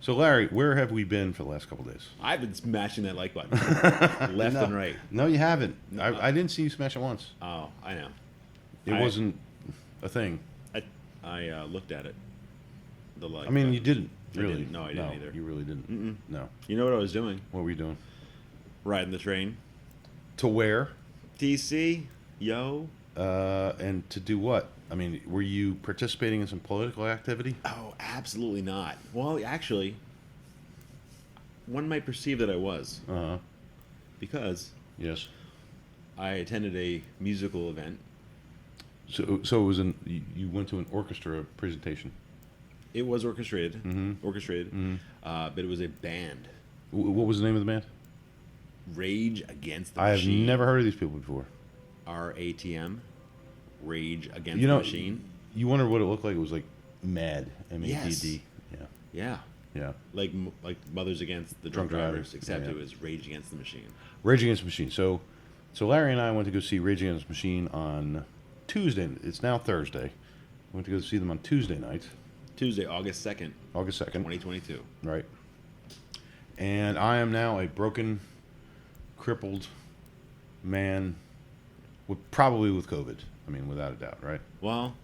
So, Larry, where have we been for the last couple of days? I've been smashing that like button left No. and right. No, you haven't. No. I didn't see you smash it once. Oh, I know. It wasn't a thing. I looked at it. The like. I mean, button. you didn't. I Really? didn't. No, I didn't either. You really didn't. Mm-mm. No. You know what I was doing? What were you doing? Riding the train. To where? DC, yo. And to do what? I mean, were you participating in some political activity? Oh, absolutely not. Well, actually, one might perceive that I was Uh huh. because Yes. I attended a musical event. So it was you went to an orchestra presentation. It was orchestrated, Mm-hmm. but it was a band. What was the name of the band? Rage Against the I have Machine. never heard of these people before. RATM. Rage Against You the know, Machine. you wonder what it looked like. It was like MAD, MADD. Yes. Yeah, Yeah. yeah. Like Mothers Against the Drunk Drunk Drivers, Drivers, except yeah. it was Rage Against the Machine. Rage Against the Machine. So Larry and I went to go see Rage Against the Machine on Tuesday. It's now Thursday. We went to go see them on Tuesday night, Tuesday, August 2nd, August 2nd. 2022. Right. And I am now a broken, crippled man, probably with COVID. I mean, without a doubt, right? Well,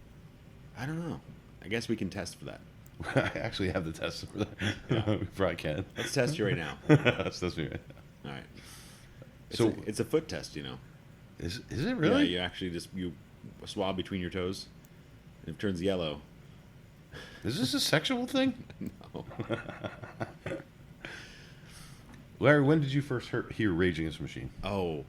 I don't know. I guess we can test for that. I actually have the test for that. We probably can. Let's test you right now. Let's test me right now. All right. So- It's a foot test, you know. Is it really? Yeah, you actually you swab between your toes, and if it turns yellow, Is this a sexual thing? no. Larry, when did you first hear Rage Against the Machine? Oh,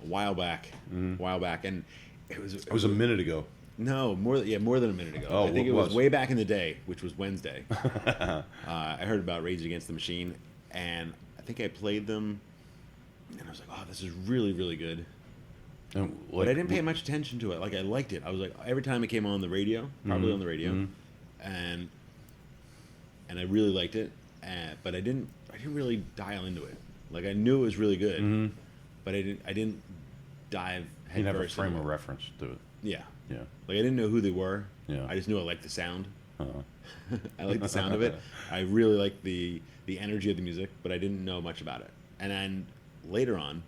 a while back. Mm-hmm. While back, and it was. It was a minute ago. No, more than a minute ago. Oh, I think what it was was? way back in the day, which was Wednesday. I heard about Rage Against the Machine, and I think I played them, and I was like, "Oh, this is really, really good." And, But I didn't pay much attention to it. Like I liked it. I was like, every time it came on the radio, probably on the radio, and I really liked it. But I didn't really dial into it. Like I knew it was really good, but I didn't dive you head have a first frame into of it. reference to it. Yeah. Yeah. Like I didn't know who they were. Yeah. I just knew I liked the sound. Uh-huh. I liked the sound of it. I really liked the energy of the music, but I didn't know much about it. And then later on,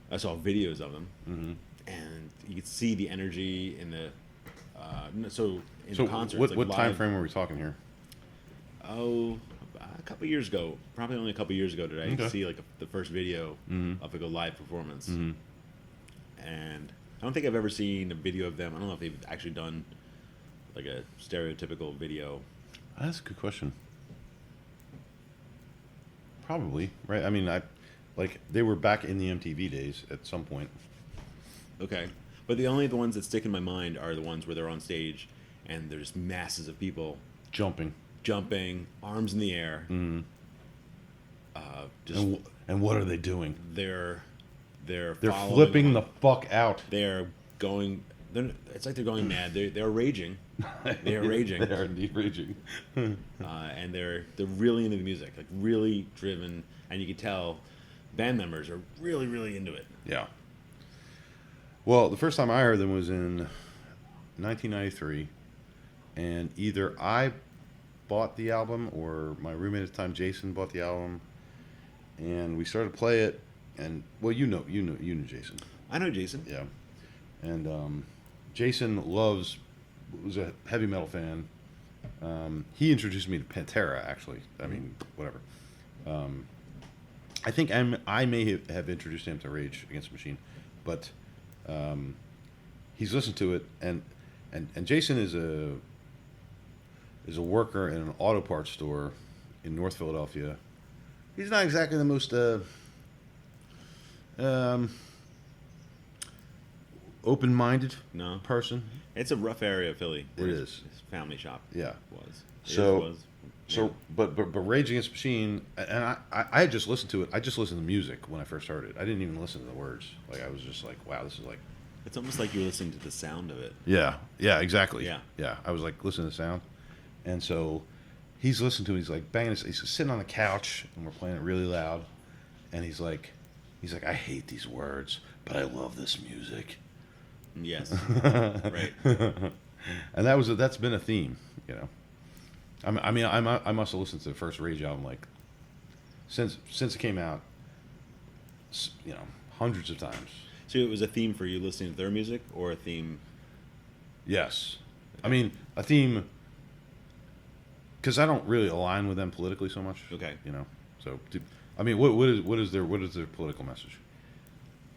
I saw videos of them, and you could see the energy in the So concerts. what like time live- frame are we talking here? Oh, a couple years ago, probably only a couple years ago, did I Okay. see like the first video of like a live performance. And I don't think I've ever seen a video of them. I don't know if they've actually done like a stereotypical video. That's a good question. Probably, right? I mean, they were back in the MTV days at some point. Okay. But the ones that stick in my mind are the ones where they're on stage and there's masses of people Jumping. jumping, arms in the air. Just And what are they doing? they're They're following flipping the along. fuck out. They're going. It's like they're going mad. They're raging. They are raging. They are indeed raging. And they're really into the music, like really driven, and you can tell band members are really, really into it. Yeah. Well, the first time I heard them was in 1993, and either I bought the album or my roommate at the time, Jason, bought the album, and we started to play it. And well, you know Jason. I know Jason. Yeah. And Jason was a heavy metal fan. He introduced me to Pantera, actually. I mean, whatever. I think I may have introduced him to Rage Against the Machine, but he's listened to it, and Jason is a worker in an auto parts store in North Philadelphia. He's not exactly the most open-minded No. person. It's a rough area of Philly. It where is. His family shop. Yeah. Was. So- was. So, but Rage Against the Machine, and I had just listened to it. I just listened to the music when I first heard it. I didn't even listen to the words. Like I was just like, wow, this is like. It's almost like you're listening to the sound of it. Yeah, exactly. Yeah. I was like listening to the sound, and so he's listening to it. He's like banging. He's sitting on the couch, and we're playing it really loud, and he's like, I hate these words, but I love this music. Yes. Right. And that's been a theme, you know. I must have listened to the first Rage album like since it came out, hundreds of times. So it was a theme for you listening to their music, or a theme? Yes, I mean a theme because I don't really align with them politically so much. Okay. So I mean, what is their political message?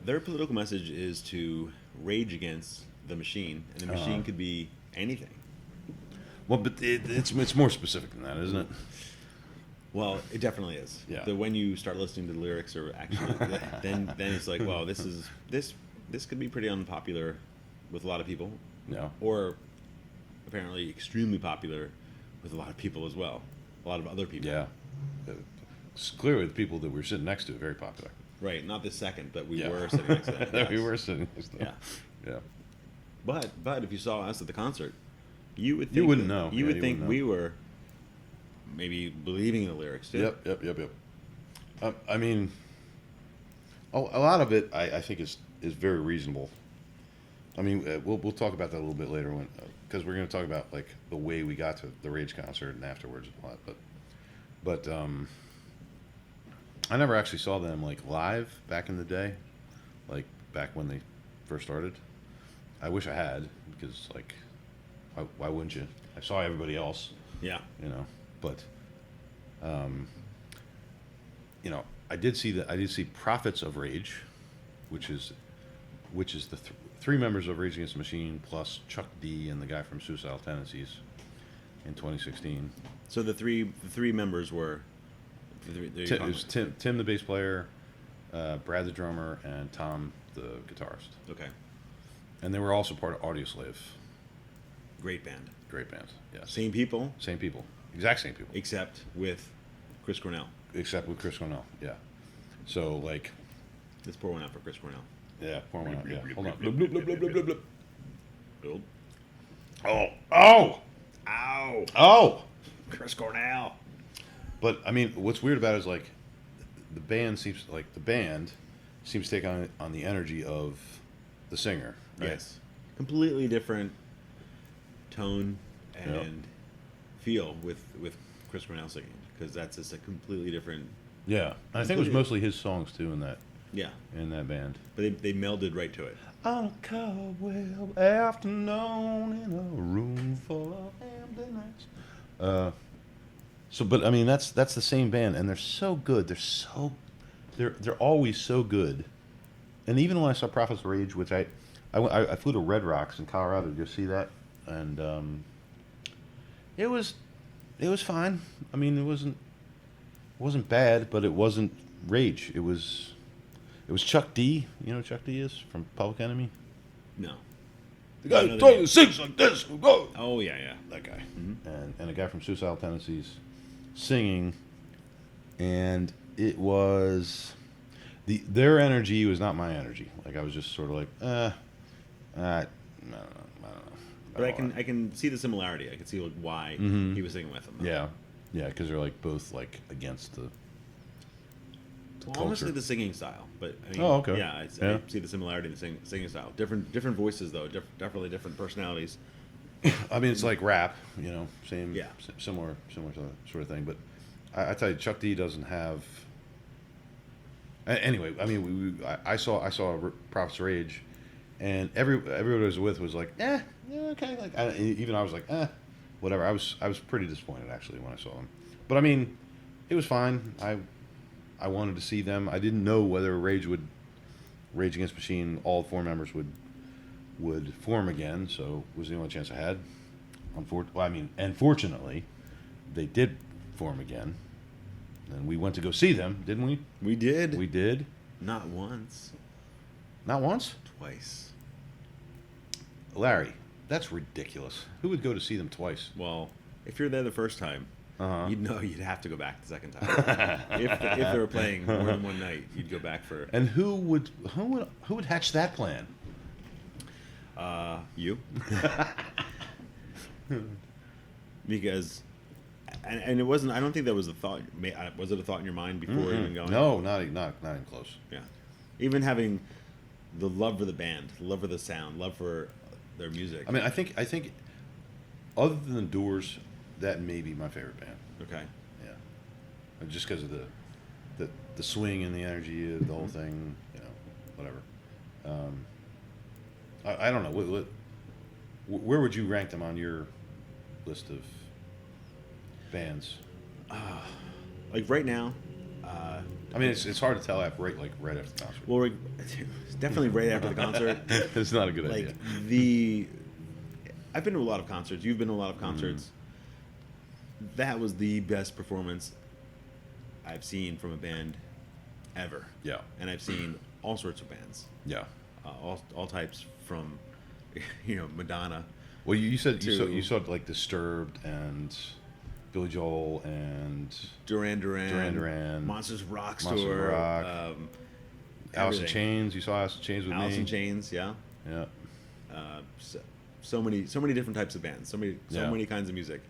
Their political message is to rage against the machine, and the machine could be anything. Well, but it's more specific than that, isn't it? Well, it definitely is. Yeah. But when you start listening to the lyrics, or actually, then it's like, wow, this could be pretty unpopular with a lot of people, No. or apparently extremely popular with a lot of people as well, a lot of other people. Yeah. It's clearly the people that we're sitting next to are very popular. Right. Not this second, but we Yeah. were sitting next to them. Yes. We were sitting next to Yeah. them. Yeah. But if you saw us at the concert, you would think You wouldn't know. You Yeah, would you think wouldn't we were maybe believing the lyrics too. Yep. I mean, a lot of it I think is very reasonable. I mean, we'll talk about that a little bit later because we're going to talk about like the way we got to the Rage concert and afterwards and all that. But I never actually saw them like live back in the day, like back when they first started. I wish I had because like, why wouldn't you? I saw everybody else, Yeah. but I did see Prophets of Rage, which is the three members of Rage Against the Machine plus Chuck D and the guy from Suicidal Tendencies in 2016. So the three members were. It was Tim the bass player, Brad the drummer, and Tom the guitarist. Okay. And they were also part of Audioslave. Great band. Great band. Yes. Same people, Same people. Exact same people. except with Chris Cornell. Except with Chris Cornell. Yeah. So like, Let's pour one out for Chris Cornell. yeah, pour one out. Yeah. Hold on. Blub, blub, blub, blub, blub, blub, blub. Build. Oh. Ow! Chris Cornell. But I mean, what's weird about it is like, the band seems to take on the energy of the singer. Right? Yes. Completely different tone and Yep. feel with Chris Cornell singing, because that's just a completely different. Yeah. And I think it was mostly his songs too in that Yeah. band. But they melded right to it. On a cobweb afternoon in a room full of empty nights. But I mean, that's the same band, and they're so good. They're always so good. And even when I saw Prophets of Rage, which I flew to Red Rocks in Colorado to go see that, and it was fine. I mean, it wasn't bad, but it wasn't Rage. It was Chuck D. You know who Chuck D is from Public Enemy? No. The guy No, who they- sings like this. Go. Oh yeah. That guy. Mhm. And a guy from Suicidal Tendencies singing, and it was their energy was not my energy. Like I was just sort of like, I don't know. But I can see the similarity. I can see like why Mhm. he was singing with them. Yeah, because they're like both like against the Well, culture. honestly, the singing style. But I mean, Oh, okay. Yeah, I Yeah. see the similarity in the singing style. Different voices though. Definitely different personalities. I mean, it's like rap, same, Yeah. similar sort of thing. But I tell you, Chuck D doesn't have. Anyway, I mean, I saw Prophets of Rage, and everybody I was with was like, yeah, okay. Like even I was like, whatever. I was pretty disappointed actually when I saw them, but I mean, it was fine. I wanted to see them. I didn't know whether Rage Against the Machine, all four members would form again, so it was the only chance I had. Unfortunately, they did form again, and we went to go see them, didn't we? We did. We did. Not once, Not once. twice. Larry, that's ridiculous. Who would go to see them twice? Well, if you're there the first time, Uh-huh. you'd know you'd have to go back the second time. if they were playing more than one night, you'd go back for And who would hatch that plan? you. Because, and it wasn't. I don't think that was a thought. Was it a thought in your mind before even going? No, not even close. Yeah. Even having the love for the band, love for the sound, love for their music. I mean, I think other than Doors, that may be my favorite band. Okay. Yeah, and just because of the swing and the energy of the whole thing, whatever. I don't know where would you rank them on your list of bands? Like right now, I mean, it's hard to tell right after the concert. well, it's definitely right after the concert. It's not a good Like idea. I've been to a lot of concerts. You've been to a lot of concerts. That was the best performance I've seen from a band ever. Yeah, And I've seen all sorts of bands, yeah. all types from, Madonna. Well, you said To- you saw like Disturbed and Billy Joel and Duran Duran. Monsters of Rock Monsters of Store, Rock. Alice in everything. Chains. You saw Alice in Chains with Alice me. in Chains, yeah. Yeah, So many different types of bands, so Yeah. many kinds of music.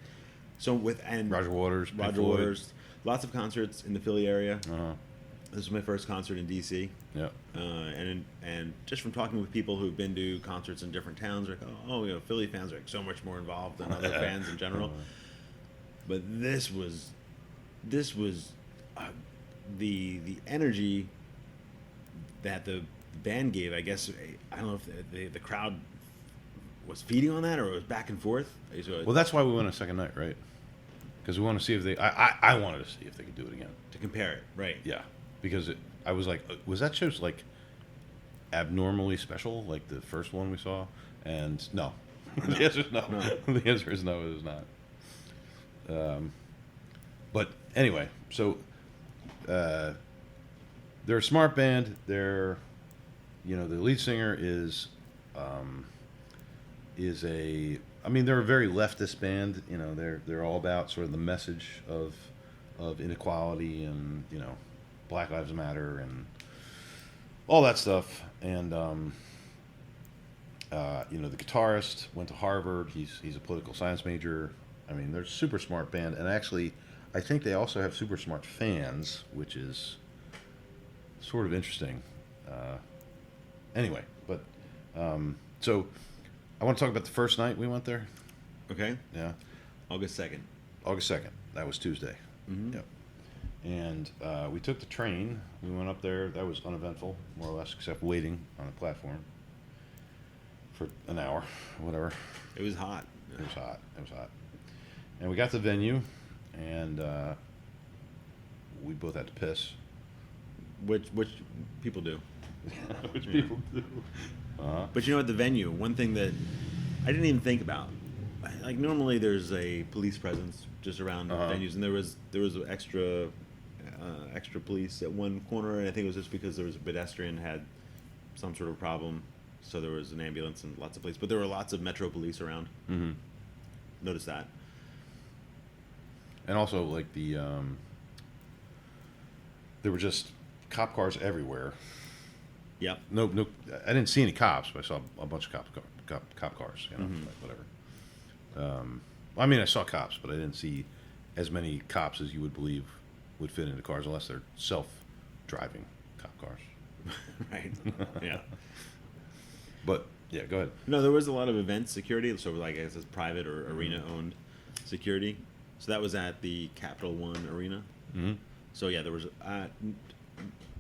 So Roger Waters. Pink Roger Floyd. Waters, lots of concerts in the Philly area. Uh-huh. This was my first concert in DC, Yeah. and just from talking with people who've been to concerts in different towns, like Philly fans are like so much more involved than other fans in general. But this was the energy that the band gave. I guess I don't know if the crowd was feeding on that or it was back and forth. So Well, that's why we went a second night, right? Because we want to see if they. I wanted to see if they could do it again. to compare it, right? Yeah, because I was like, was that show's like abnormally special, like the first one we saw? And no, the answer is no. The answer is no. It is not. But anyway, so they're a smart band. They're, the lead singer is a. I mean, they're a very leftist band. They're all about sort of the message of inequality and Black Lives Matter and all that stuff. And the guitarist went to Harvard. He's a political science major. I mean, they're a super smart band, and actually, I think they also have super smart fans, which is sort of interesting. Anyway, but so I want to talk about the first night we went there. Okay, Yeah, August 2nd. August 2nd. That was Tuesday. Mhm. Yep. And we took the train. We went up there. That was uneventful, more or less, except waiting on a platform for an hour, whatever. It was hot. It was hot. It was hot. And we got to the venue, and we both had to piss. Which people do. Which people do. But at the venue, one thing that I didn't even think about, like normally there's a police presence just around venues, and there was extra police at one corner, and I think it was just because there was a pedestrian had some sort of problem, so there was an ambulance and lots of police. But there were lots of Metro police around. Mm-hmm. Notice that. And also, like there were just cop cars everywhere. Yep. No, I didn't see any cops, but I saw a bunch of cop cars. Like whatever. I mean, I saw cops, but I didn't see as many cops as you would believe would fit into cars, unless they're self-driving cop cars. Right. Yeah. But yeah, go ahead. No, there was a lot of event security, so like I guess it's private or arena-owned security. So that was at the Capital One Arena. Mm-hmm. So yeah, there was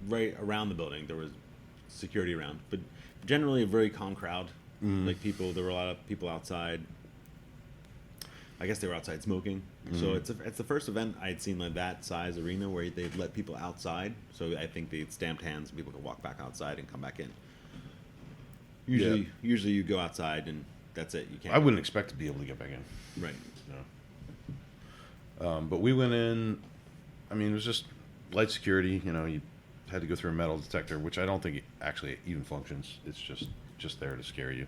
right around the building there was security around, but generally a very calm crowd. Mm-hmm. Like there were a lot of people outside. I guess they were outside smoking. So it's the first event I'd seen like that size arena where they'd let people outside. So I think they'd stamped hands and people could walk back outside and come back in. Usually you go outside and that's it. You can't. I wouldn't expect to be able to get back in. Right. No. But we went in. I mean, it was just light security. You had to go through a metal detector, which I don't think it actually even functions. It's just there to scare you,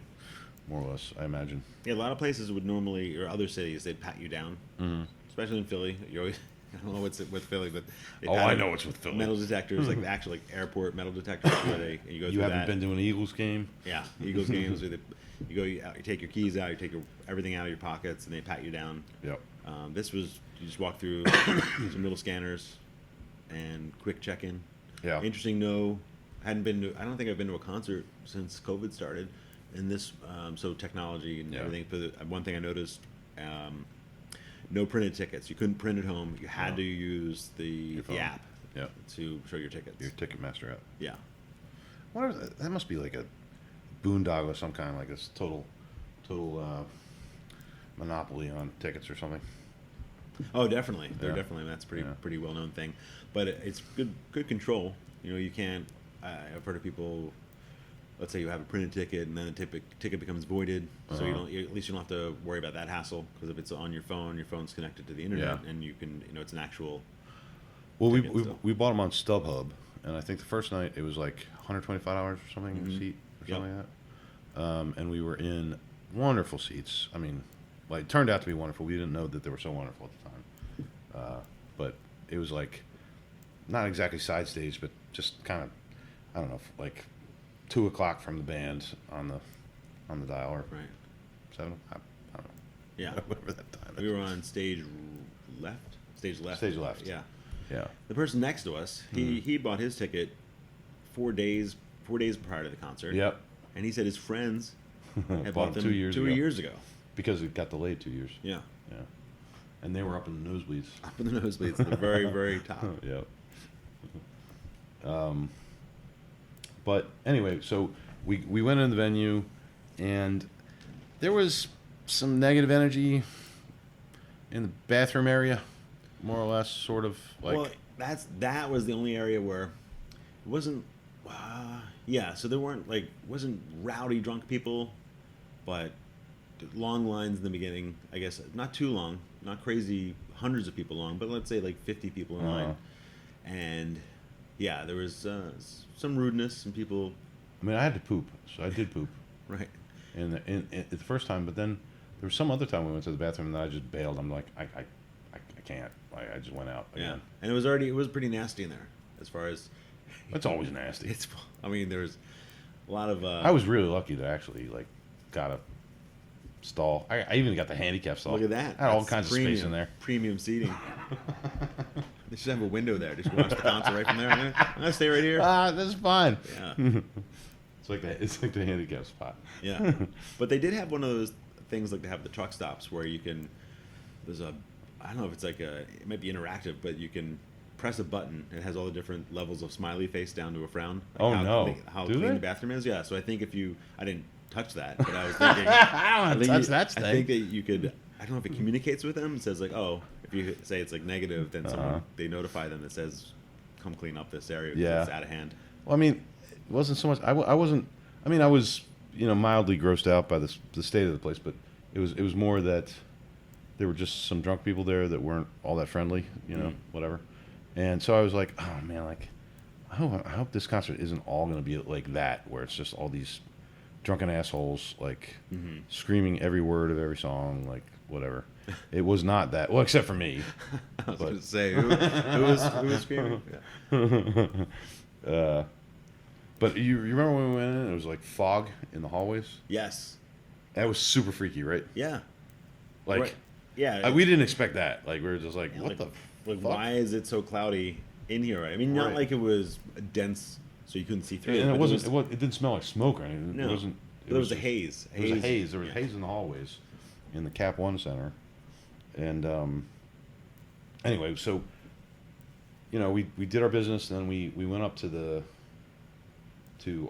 more or less, I imagine. Yeah, a lot of places would normally, or other cities, they'd pat you down. Mm-hmm. Especially in Philly. You always, I don't know what's with Philly, but they Oh, pat I you- know what's with Philly. Metal detectors, like the actual airport metal detectors, where you go through You haven't that. been to an Eagles game? Yeah, Eagles games. Where you take your keys out, you take everything out of your pockets, and they pat you down. Yep. This was you just walk through some little scanners and quick check-in. Yeah. Interesting. No, I don't think I've been to a concert since COVID started, and this so technology and Yeah. everything. But one thing I noticed, no printed tickets. You couldn't print at home. You had No. to use the phone. app Yeah. to show your tickets. Your Ticketmaster app. Yeah. That must be like a boondoggle of some kind, like this total monopoly on tickets or something. Oh, definitely. They're Yeah. definitely that's Yeah. pretty well known thing, but it's good control. You know, you can't. I've heard of people. Let's say you have a printed ticket and then the ticket becomes voided, so you Uh-huh. don't. At least you don't have to worry about that hassle because if it's on your phone's connected to the internet Yeah. and you can. You know, it's an actual. Well, we, Tickets, we, though. we bought them on StubHub, and I think the first night it was like $125 or something a seat or Yep. something like that. And we were in wonderful seats. I mean, like, it turned out to be wonderful. We didn't know that they were so wonderful at the time. But it was like, not exactly side stage, but just kind of, I don't know, like 2 o'clock from the band on the dial, or Right. 7, I don't know. Yeah. Whatever that time We is. were on stage left. Stage left. Stage left. Yeah. Yeah. The person next to us, he bought his ticket 4 days prior to the concert. Yep. And he said his friends had Bought bought them them 2 years two ago. years ago. Because it got delayed 2 years. Yeah. Yeah. And they were up in the nosebleeds. Up in the nosebleeds, at the very, very top. Yeah. But anyway, so we went in the venue, and there was some negative energy in the bathroom area, more or less, sort of like. Well, that was the only area where it wasn't. Yeah, so there wasn't rowdy drunk people, but long lines in the beginning. I guess not too long, not crazy, hundreds of people long, but let's say like 50 people in line, and yeah, there was some rudeness, some people. I mean, I had to poop, so I did poop. Right. And the first time, but then there was some other time we went to the bathroom and I just bailed. I'm like, I can't. I just went out Yeah, again. and it was pretty nasty in there, as far as. It's always nasty. I mean, there's a lot of. I was really lucky to actually got a stall. I even got the handicap stall. Look at that. I had all That's kinds of space in there. Premium seating. They should have a window there. Just watch the concert right from there. I'm gonna stay right here. That's fine. Yeah. It's like the handicap spot. Yeah. But they did have one of those things like they have the truck stops where you can. I don't know if it's it might be interactive, but you can press a button. It has all the different levels of smiley face down to a frown. Oh, no. How Do clean they? the bathroom is. Yeah. So I think I didn't touch that, but I was thinking. I don't think touch that I think that you could. I don't know if it communicates with them. It says like, oh, if you say it's like negative, then someone they notify them that says, come clean up this area because Yeah. it's out of hand. Well, I mean, it wasn't so much. I wasn't. I mean, I was mildly grossed out by the state of the place, but it was more that there were just some drunk people there that weren't all that friendly. Whatever. And so I was like, oh man, I hope this concert isn't all going to be like that, where it's just all these drunken assholes screaming every word of every song, like whatever. It was not that. Well, except for me. I was But- going to say who was screaming. Yeah. But you remember when we went in? It was like fog in the hallways. Yes. That was super freaky, right? Yeah. Like Right. Yeah. we didn't expect that. Like we were just like, Yeah, what like, the like fuck? why is it so cloudy in here? I mean, not Right. like it was dense, so you couldn't see through. And but it wasn't. It didn't smell like smoke or anything. No. It wasn't. There was a just- haze. There was a haze. There was Yeah. haze in the hallways, in the Cap One Center, and anyway, so we did our business, and then we went up to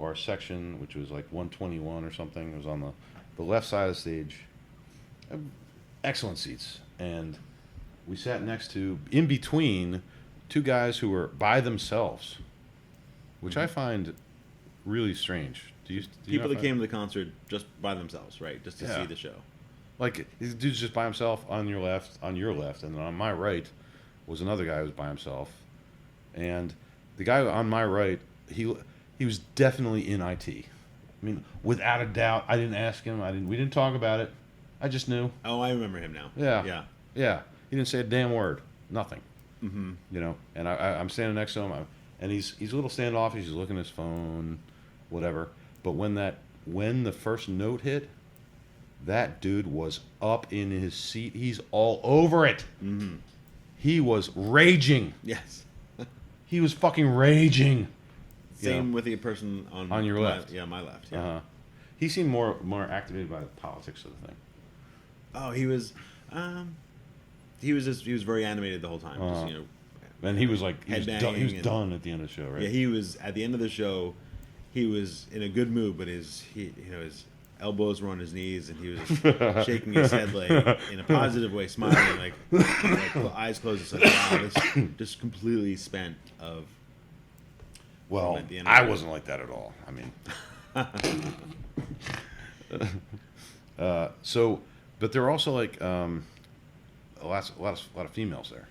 our section, which was like 121 or something. It was on the left side of the stage. Excellent seats, and we sat next to, in between, two guys who were by themselves, which I find really strange. Do you People not that find- came to the concert just by themselves, right? Just to Yeah. see the show. Like, this dude's just by himself on your left, and then on my right was another guy who was by himself. And the guy on my right, he was definitely in IT. I mean, without a doubt. I didn't ask him. We didn't talk about it. I just knew. Oh, I remember him now. Yeah. Yeah. Yeah. He didn't say a damn word. Nothing. Mm-hmm. And I'm standing next to him, and he's a little standoffish. He's looking at his phone, whatever. But when the first note hit, that dude was up in his seat. He's all over it. Mm-hmm. He was raging. Yes. He was fucking raging. Same with the person On your my- left. Yeah, my left. Yeah. Uh-huh. He seemed more activated by the politics of the thing. Oh, he was. he was very animated the whole time. Just, And he was like, he was Headbanging done at the end of the show, right? yeah, he was at the end of the show. He was in a good mood, but his elbows were on his knees, and he was just shaking his head like in a positive way, smiling like eyes closed. It's like, wow, this just completely spent of. Well, at the end of I it. wasn't like that at all. I mean, so, but there are also like a lot of females there.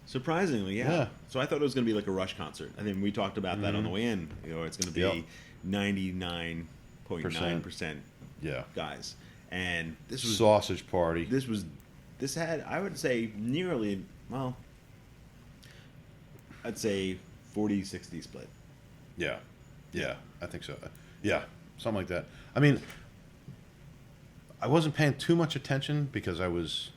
Surprisingly, yeah. Yeah. So I thought it was going to be like a Rush concert. I think we talked about that on the way in. It's going to be Yep. 99.9% Yeah. guys, and this was Sausage party. this had, I would say, nearly, well, I'd say 40-60 split. Yeah. Yeah. I think so. Yeah. Something like that. I mean, I wasn't paying too much attention because I was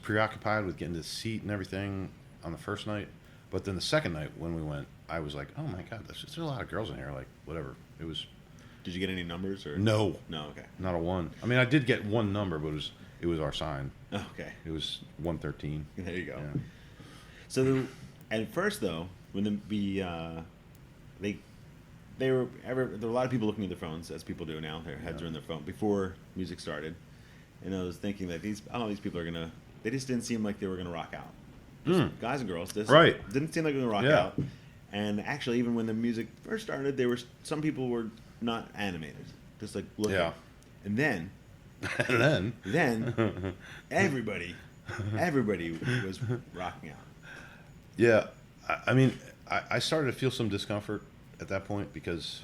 preoccupied with getting to the seat and everything on the first night. But then the second night when we went, I was like, oh my God, there's a lot of girls in here. Like, whatever. It was. Did you get any numbers or No. No, okay. Not a one. I mean, I did get one number, but it was our sign. Oh, okay. It was 113. There you go. Yeah. So at first though, when there were a lot of people looking at their phones, as people do now. Their heads are in their phone before music started, and I was thinking that these people are gonna. They just didn't seem like they were gonna rock out. Just guys and girls, just Right. didn't seem like they were gonna rock Yeah. out. And actually, even when the music first started, some people were not animated, just like looking. Yeah. And then And then everybody was rocking out. yeah, I mean, I started to feel some discomfort at that point because,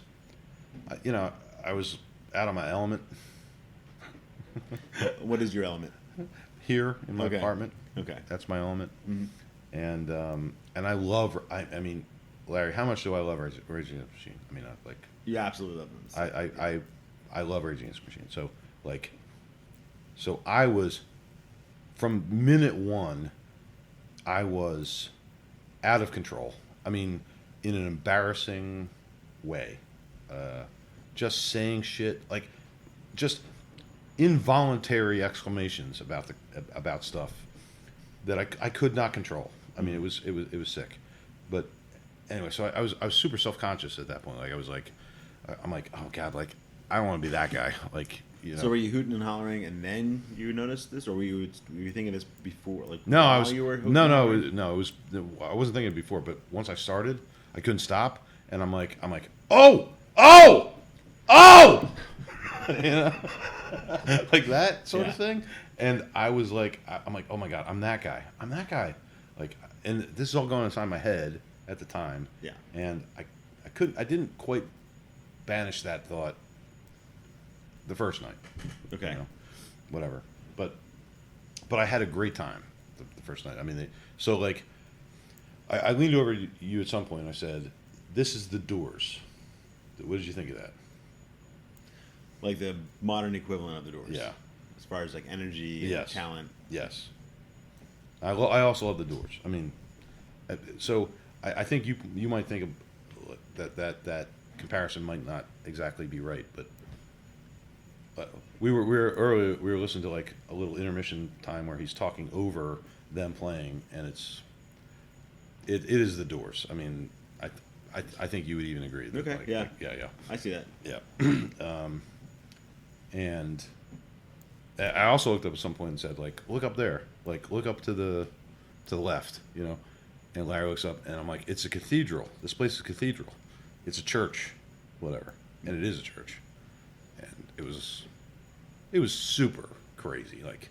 I was out of my element What is your element? here in my Okay. apartment. Okay. That's my element. Mhm. And I love. I mean, Larry, how much do I love Rage Against the Machine? I mean, You absolutely love them. I love Rage Against the Machine. So I was, from minute one, I was out of control. I mean, in an embarrassing way. Just saying shit, like, just involuntary exclamations about stuff that I could not control. I mean, it was sick. But anyway, so I was super self-conscious at that point. Like, I'm like, oh God, like, I don't want to be that guy. Like, So were you hooting and hollering, and then you noticed this, or were you thinking this before? Like No, I while was You were hooting and hollering? no. It was I wasn't thinking it before, but once I started, I couldn't stop, and I'm like, oh, like that sort of thing. And I was like, I'm like, oh my God, I'm that guy. Like, and this is all going inside my head at the time. Yeah. And I didn't quite banish that thought the first night. Okay. Whatever. But I had a great time the first night. I mean, I leaned over to you at some point and I said, "This is the Doors." What did you think of that? Like the modern equivalent of the Doors. Yeah. As far as like energy and Yes. talent. Yes. I also love the Doors. I mean, so I think you might think of that comparison might not exactly be right, but we were earlier. We were listening to like a little intermission time where he's talking over them playing, and it is the Doors. I mean, I think you would even agree. That, Okay, yeah. yeah. I see that. Yeah. And I also looked up at some point and said, like, look up there, like, look up to the left, And Larry looks up, and I'm like, it's a cathedral. This place is a cathedral. It's a church, whatever, and it is a church. And it was super crazy, like,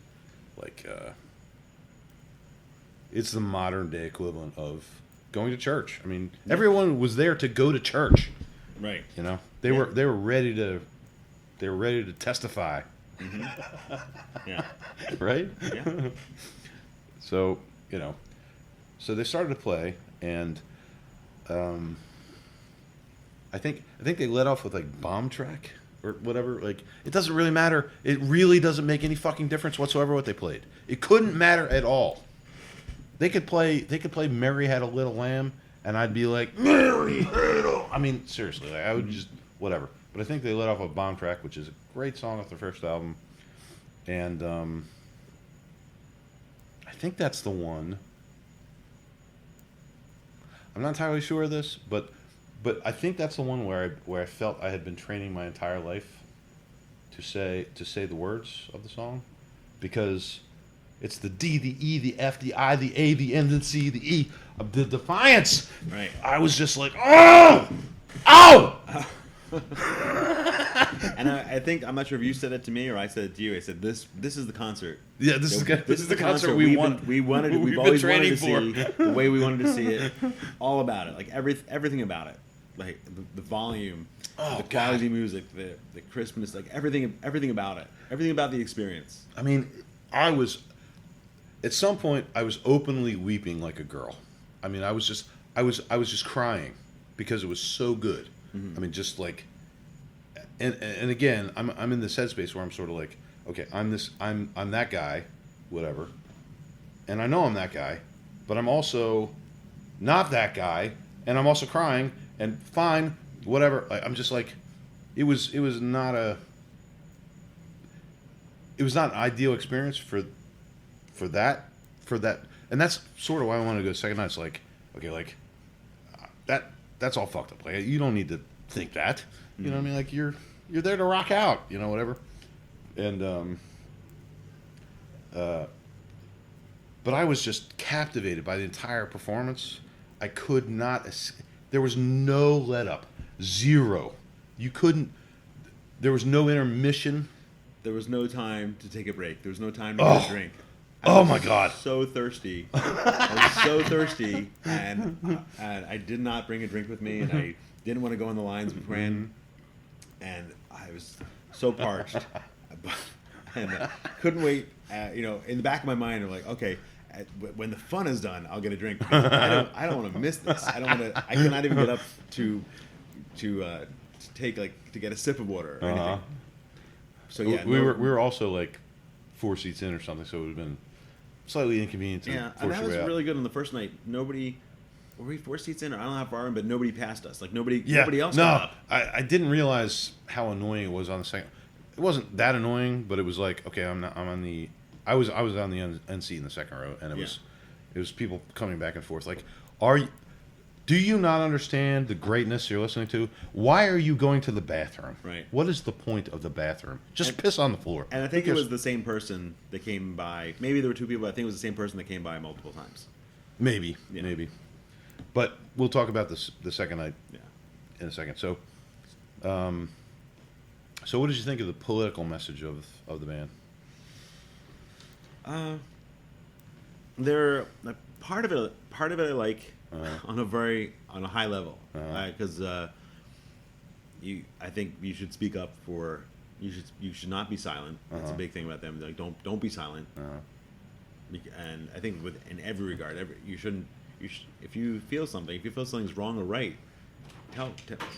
it's the modern day equivalent of going to church. I mean, everyone was there to go to church. Right. They were ready to testify. Yeah. Right? Yeah. So, so they started to play, and I think they let off with like Bomb Track or whatever. Like, it doesn't really matter. It really doesn't make any fucking difference whatsoever what they played. It couldn't matter at all. They could play Mary Had a Little Lamb, and I'd be like, Mary Had a... I mean, seriously, like, I would just whatever. But I think they let off a Bomb Track, which is a great song off their first album, and think that's the one. I'm not entirely sure of this, but I think that's the one where I felt I had been training my entire life to say the words of the song, because it's the D, the E, the F, the I, the A, the N, the C, the E, the defiance. Right. I was just like, oh, oh. And I think, I'm not sure if you said it to me or I said it to you. I said this is the concert. Yeah, this is the concert we've we've always wanted to see, the way we wanted to see it, all about it, like everything about it, like the volume, the quality of the music, the crispness, like everything about it, everything about the experience. I mean, at some point I was openly weeping like a girl. I mean, I was just crying because it was so good. I mean, just like, and again, I'm in this headspace where I'm sort of like, okay, I'm that guy, whatever, and I know I'm that guy, but I'm also not that guy, and I'm also crying, and fine, whatever. I'm just like, it was not an ideal experience for that, and that's sort of why I wanted to go second night. It's like, okay, like that's all fucked up. Like, you don't need to think that. You know what I mean? Like, you're there to rock out, you know, whatever. And but I was just captivated by the entire performance. I could not. There was no let up. Zero. You couldn't. There was no intermission. There was no time to take a break. There was no time to get a drink. Oh my God! So thirsty. I was so thirsty, and I did not bring a drink with me, and I didn't want to go on the lines beforehand, and I was so parched, and couldn't wait. You know, in the back of my mind, I'm like, okay, when the fun is done, I'll get a drink. I don't want to miss this. I don't want to. I cannot even get up to take to get a sip of water or anything. So yeah, we were also like 4 seats in or something, so it would have been slightly inconvenient. Yeah, and that was really good on the first night. Nobody, were we 4 seats in? Or I don't know how far in, but nobody passed us. Like nobody else got up. I didn't realize how annoying it was on the second. It wasn't that annoying, but it was like, okay, I was on the end seat in the second row, and it was people coming back and forth. Like, do you not understand the greatness you're listening to? Why are you going to the bathroom? Right. What is the point of the bathroom? Just piss on the floor. And I think it was the same person that came by. Maybe there were 2 people. But I think it was the same person that came by multiple times. Maybe. But we'll talk about the second night in a second. So, so what did you think of the political message of the band? They're part of it I like. On a high level, because I think you should speak up for you should not be silent. That's a big thing about them. Like, don't be silent. And I think in every regard, if you feel something's wrong or right,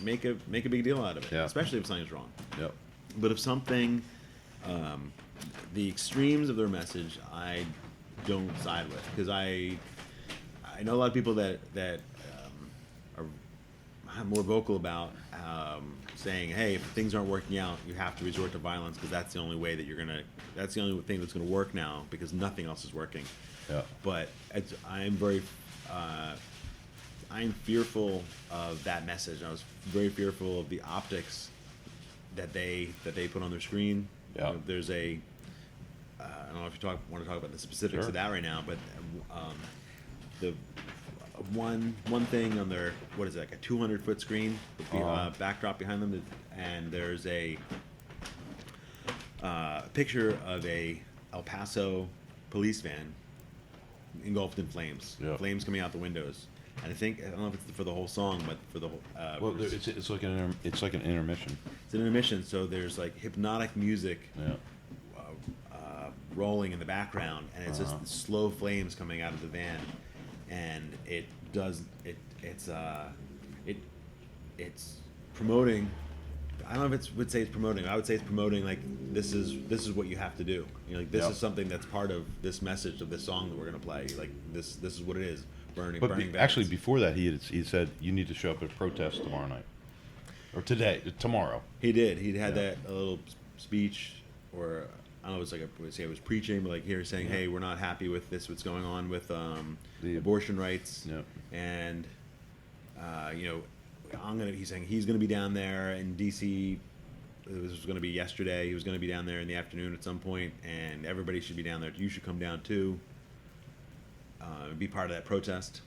make a big deal out of it. Yeah. Especially if something's wrong. Yep. But if something, the extremes of their message, I don't side with, because I know a lot of people that are more vocal about saying, "Hey, if things aren't working out, you have to resort to violence because that's the only way that that's the only thing that's gonna work now because nothing else is working." Yeah. But I'm fearful of that message. I was very fearful of the optics that they put on their screen. Yeah. There's I don't know if you want to talk about the specifics of that right now, but the one thing on their, what is it, like a 200-foot screen with the backdrop behind them, and there's a picture of a El Paso police van engulfed in flames. Yeah. Flames coming out the windows. And I don't know if it's for the whole song, but for the whole. Well, it's like an intermission. It's an intermission, so there's like hypnotic music. Yeah. Rolling in the background, and it's just slow flames coming out of the van, and it's promoting. I don't know if would say it's promoting. I would say it's promoting, like, this is what you have to do. You know, like, this is something that's part of this message of this song that we're gonna play. Like, this is what it is. Burning vans. Actually, before that, he said you need to show up at protest tomorrow night, or tomorrow. He did. He had that a little speech, or I don't know, it was like I was preaching, but like here saying, hey, we're not happy with this. What's going on with The- abortion rights? Yep. And you know, he's saying he's gonna be down there in D.C. This was gonna be yesterday. He was gonna be down there in the afternoon at some point, and everybody should be down there. You should come down too. Be part of that protest.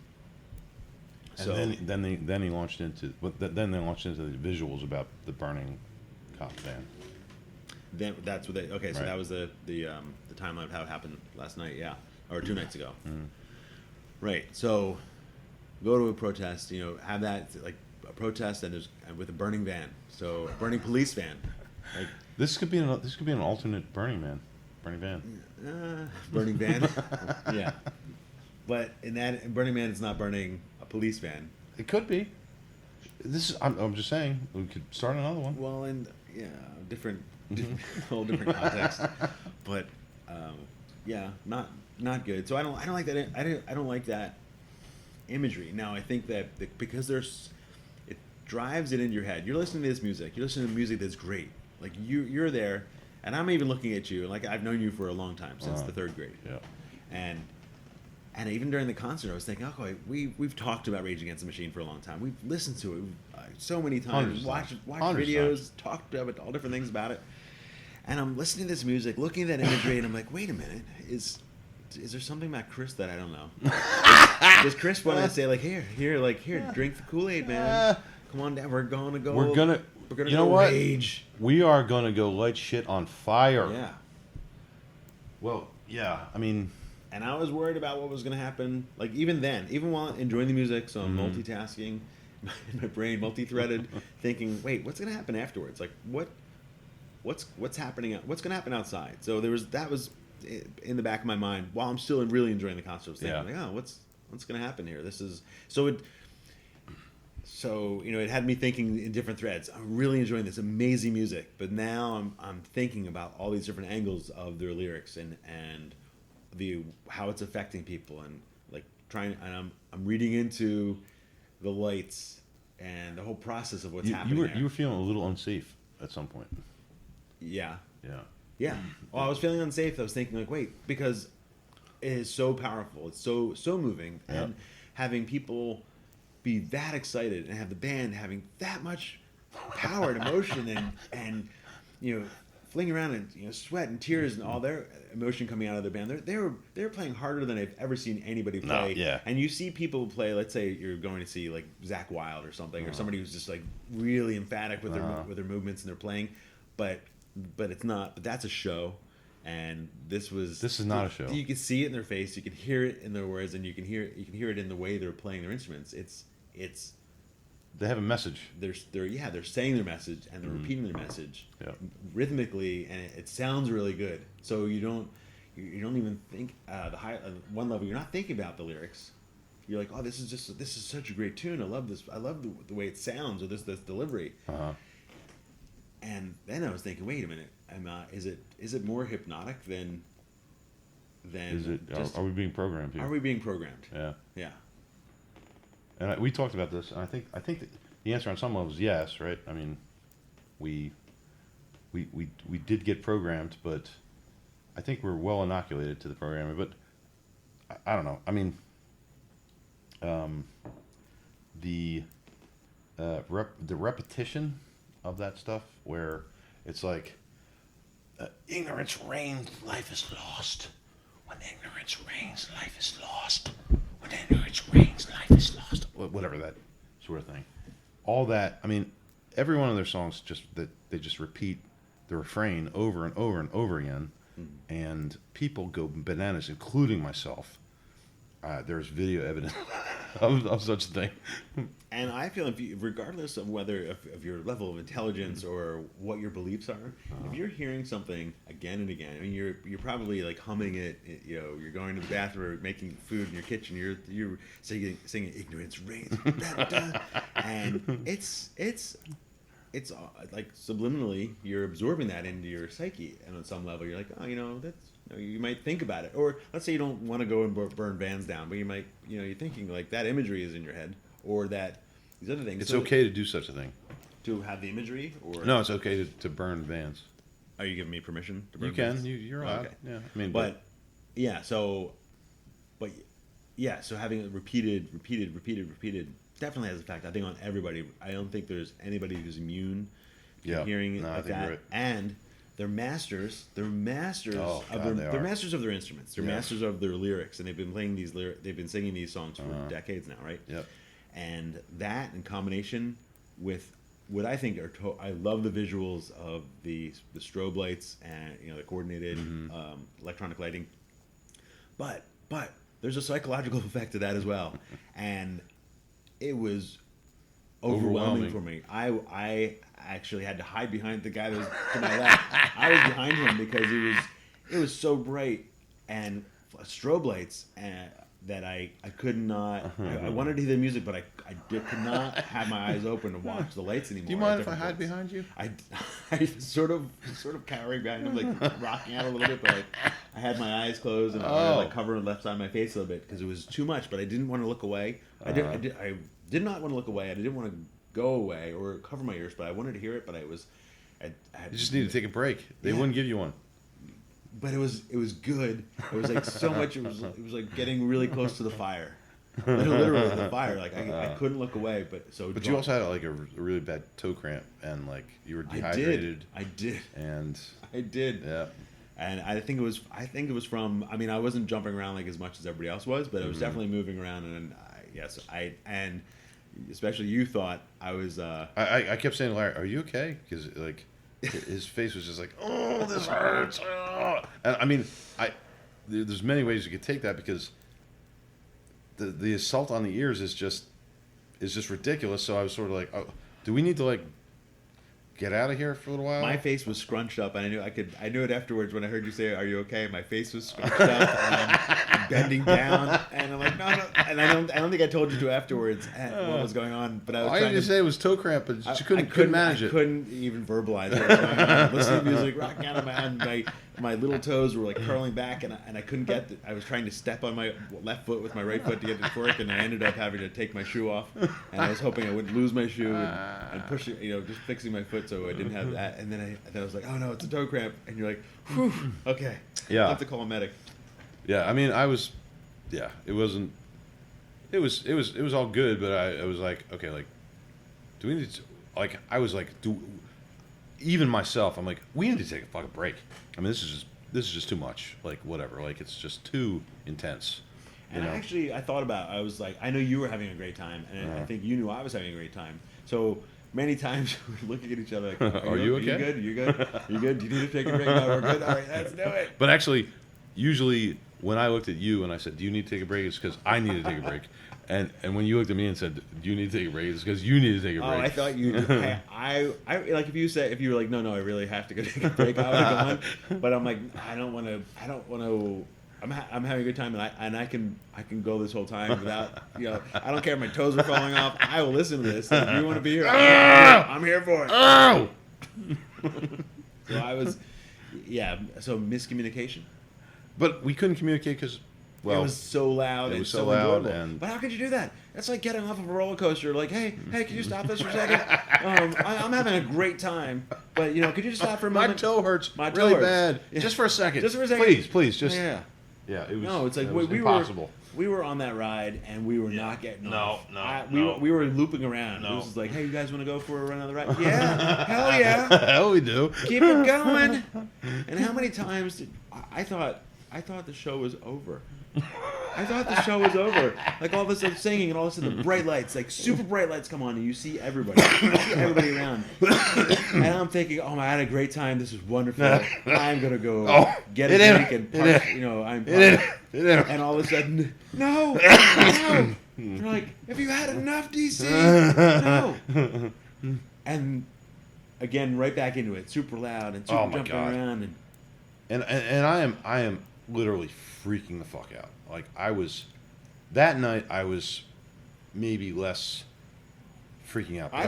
And So then he launched into then they launched into the visuals about the burning cop van. then that's what they okay. So Right. that was the timeline of how it happened last night, yeah, or 2 nights ago. Right. So go to a protest. You know, have that like a protest, and with a burning van. So a burning police van. Like This could be an alternate Burning van. burning van. Yeah. But in that Burning Man, it's not burning a police van. It could be. I'm just saying we could start another one. Well, and yeah, different, whole different context. But yeah, not good. So I don't like that. I don't like that imagery. Now I think that because it drives it into your head. You're listening to this music. You're listening to music that's great. Like you're there, and I'm even looking at you. Like I've known you for a long time, since the third grade. Yeah. And even during the concert, I was thinking, okay, we've talked about Rage Against the Machine for a long time. We've listened to it so many times, Hundreds of watched times. videos, Hundreds of talked about all different things about it. And I'm listening to this music, looking at that imagery, and I'm like, wait a minute, is there something about Chris that I don't know? Does Chris want to say like, here, drink the Kool-Aid, man. Come on down, we're gonna go. We're gonna you know go what? rage. We are gonna go light shit on fire. Yeah. Well, yeah. I mean, And I was worried about what was going to happen. Like even then, even while enjoying the music, so I'm multitasking, my brain multi-threaded, thinking, wait, what's going to happen afterwards? Like what's happening? What's going to happen outside? So that was in the back of my mind while I'm still really enjoying the concert. I was thinking, like, oh, what's going to happen here? This is so you know, it had me thinking in different threads. I'm really enjoying this amazing music, but now I'm thinking about all these different angles of their lyrics and how it's affecting people, and like I'm reading into the lights and the whole process of what's happening. you were feeling a little unsafe at some point. Yeah. Yeah. Well, I was feeling unsafe. I was thinking like, wait, because it is so powerful. It's so moving, and having people be that excited and have the band having that much power and emotion and you know, fling around and, you know, sweat and tears and all their emotion coming out of their band. They were playing harder than I've ever seen anybody play. No, yeah. And you see people play. Let's say you're going to see like Zakk Wylde or something, or somebody who's just like really emphatic with their movements and their playing, but it's not. But that's a show, and this is not a show. You can see it in their face. You can hear it in their words, and you can hear it in the way they're playing their instruments. It's They have a message. they're saying their message and they're repeating their message rhythmically, and it sounds really good. So you don't even think one level, you're not thinking about the lyrics. You're like, oh, this is such a great tune. I love this. I love the way it sounds, or this delivery. And then I was thinking, wait a minute, is it more hypnotic than Is it? just, Are we being programmed here? are we being programmed? Yeah. Yeah. And we talked about this, and I think that the answer on some level is yes, right? I mean, we did get programmed, but I think we're well inoculated to the programming. But I don't know. I mean, the repetition of that stuff, where it's like, ignorance reigns, life is lost. When ignorance reigns, life is lost. When ignorance reigns, life is lost. Whatever, that sort of thing. All that. I mean, every one of their songs they just repeat the refrain over and over and over again, and people go bananas, including myself. There's video evidence of such a thing. And I feel regardless of whether of your level of intelligence or what your beliefs are, if you're hearing something again and again, I mean, you're probably like humming it. You know, you're going to the bathroom, making food in your kitchen. You're singing "Ignorance Reigns," and it's like subliminally you're absorbing that into your psyche, and on some level you're like, oh, you know, that's. You might think about it, or let's say you don't want to go and burn vans down, but you might, you know, you're thinking like that imagery is in your head, or that these other things. It's okay to do such a thing. To have the imagery, or No, it's okay to burn vans. Are you giving me permission to burn You can. things? You're Oh, allowed. okay. Yeah. I mean, But yeah, so but yeah, so having it repeated, definitely has an effect. I think on everybody. I don't think there's anybody who's immune to Yeah. hearing it No, I like think you're that. right. And they're masters. They're masters Oh, of God, their they are. masters of their instruments. They're Yes. masters of their lyrics, and they've been playing these they've been singing these songs for decades now, right? Yep. And that in combination with what I think are I love the visuals of the strobe lights and the coordinated electronic lighting, but there's a psychological effect to that as well, and it was overwhelming for me. I actually had to hide behind the guy that was to my left. I was behind him because it was so bright and strobe lights that I could not. I wanted to hear the music, but could not have my eyes open to watch the lights anymore. do you mind if I hide behind you? I sort of cowering behind him, like rocking out a little bit, but I had my eyes closed and I was like covering the left side of my face a little bit because it was too much. But I didn't want to look away. I did not want to look away. I didn't want to go away or cover my ears, but I wanted to hear it. But I You just need to take a break. They wouldn't give you one. But it was good. It was like so much. It was like getting really close to the fire. Literally the fire. Like I couldn't look away. But you also had like a really bad toe cramp and like you were dehydrated. I did. And I did. yeah. And I think it was from. I mean, I wasn't jumping around like as much as everybody else was, but I was definitely moving around. And and especially you thought I was. I kept saying to Larry, "Are you okay?" Because like his face was just like, "Oh, this hurts." Oh. And I mean, there's many ways you could take that because the assault on the ears is just ridiculous. So I was sort of like, "Oh, do we need to like get out of here for a little while?" My face was scrunched up, and I knew it afterwards when I heard you say, "Are you okay?" My face was scrunched up, and I'm bending down, and I'm like, "No." And I don't think I told you to afterwards what was going on, but I was I trying didn't to say it was toe cramp, but you I couldn't manage I it. couldn't even verbalize what was going on. Listening to music, rocking out of my hand, my little toes were like curling back, and I couldn't get. I was trying to step on my left foot with my right foot to get it to work, and I ended up having to take my shoe off. And I was hoping I wouldn't lose my shoe and push it, just fixing my foot so I didn't have that. And then I was like, oh no, it's a toe cramp, and you're like, whew, okay, Yeah. I'll have to call a medic. Yeah, I mean, it wasn't. It was all good, but I was like, okay, like, do we need to, like, I was like, even myself, I'm like, we need to take a fucking break. I mean, this is just too much. Like, whatever. Like, it's just too intense. And I thought about, I was like, I know you were having a great time, and I think you knew I was having a great time. So many times we're looking at each other like, Are you okay? You good? You good? You good? Do you need to take a break? No, we're good. All right, let's do it. But actually, usually when I looked at you and I said, "Do you need to take a break?" it's because I need to take a break. And when you looked at me and said, "Do you need to take a break?" it's because you need to take a break. Oh, I thought you. I like if you were like, no, I really have to go take a break. I would have gone. But I'm like, I don't want to. I'm having a good time, and I can go this whole time without I don't care if my toes are falling off. I will listen to this. If you want to be here, I'm here for it. Oh! So I was, So miscommunication. But we couldn't communicate because, It was so loud. it was and so loud enjoyable. and- But how could you do that? That's like getting off of a roller coaster. Like, hey, can you stop this for a second? I'm having a great time, but could you just stop for a my moment? toe hurts My toe really hurts. bad. Yeah. Just for a second. Just for a second. Please, just. Yeah. Yeah, it was. No, it's like it was we impossible. we were on that ride and we were not getting off. No. We were looping around. No. This is like, hey, you guys want to go for another ride? Yeah, hell yeah. Hell, we do. Keep it going. And how many times did I thought the show was over. I thought the show was over. Like all of a sudden singing, and all of a sudden the bright lights, like super bright lights, come on, and you see everybody, around. And I'm thinking, oh, I had a great time. This is wonderful. I'm gonna go get a drink and park. I'm pumped. And all of a sudden, no. They're like, have you had enough, DC? No. And again, right back into it, super loud and super jumping around and I am literally freaking the fuck out. Like that night I was maybe less freaking out. But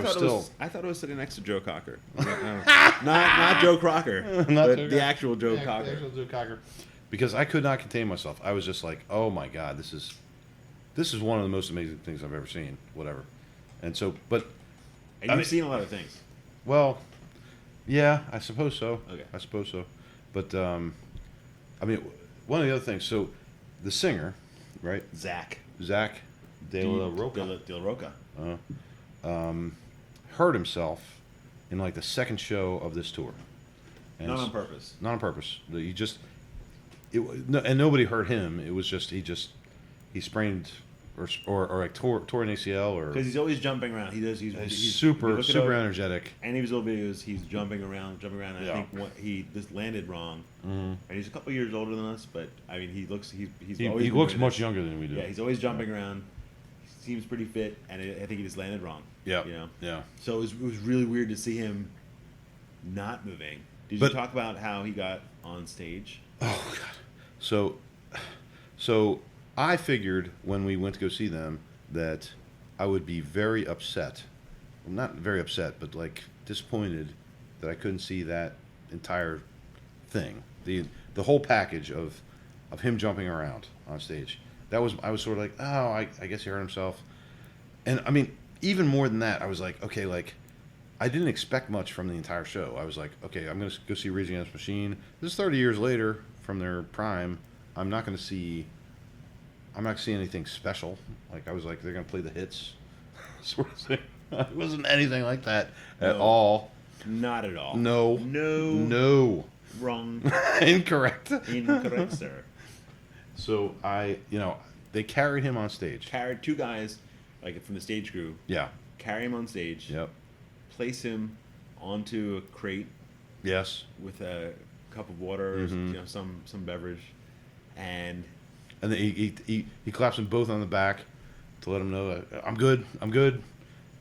I thought it was sitting next to Joe Cocker. not Joe Crocker, but the actual Joe Cocker. The actual Joe Cocker. Because I could not contain myself. I was just like, oh my God, this is one of the most amazing things I've ever seen. Whatever. And so, but And you've seen a lot of things. well, Yeah, I suppose so. Okay. I suppose so. But I mean, one of the other things. So, the singer, right, Zach Zach De La Roca, De La Roca. hurt himself in like the second show of this tour. And Not on purpose. Not on purpose. He just and nobody hurt him. It was just he sprained or like tore an ACL or Because he's always jumping around. He's super you look it up, energetic. Any of his old videos, he's jumping around. And Yeah. I think he just landed wrong. And he's a couple years older than us, but I mean, he's always He been looks doing much this. younger than we do. Yeah, he's always jumping around. He seems pretty fit, and I think he just landed wrong. Yeah. You know. Yeah. So it was really weird to see him not moving. Did But- you talk about how he got on stage? Oh God. So I figured when we went to go see them that I would be very upset. Well, not very upset, but like disappointed that I couldn't see that entire thing. The whole package of him jumping around on stage. I was sort of like, oh, I guess he hurt himself. And I mean, even more than that, I was like, okay, like I didn't expect much from the entire show. I was like, okay, I'm going to go see Rage Against the Machine. This is 30 years later from their prime. I'm not going to see anything special. Like I was like, they're going to play the hits, sort of thing. It wasn't anything like that at No. all. Not at all. No. No. Wrong. Incorrect. Incorrect, sir. So they carried him on stage. Carried two guys, like from the stage crew, Yeah. carry him on stage, Yep. place him onto a crate Yes. with a cup of water, or some beverage, and And then he claps them both on the back to let them know that I'm good. I'm good.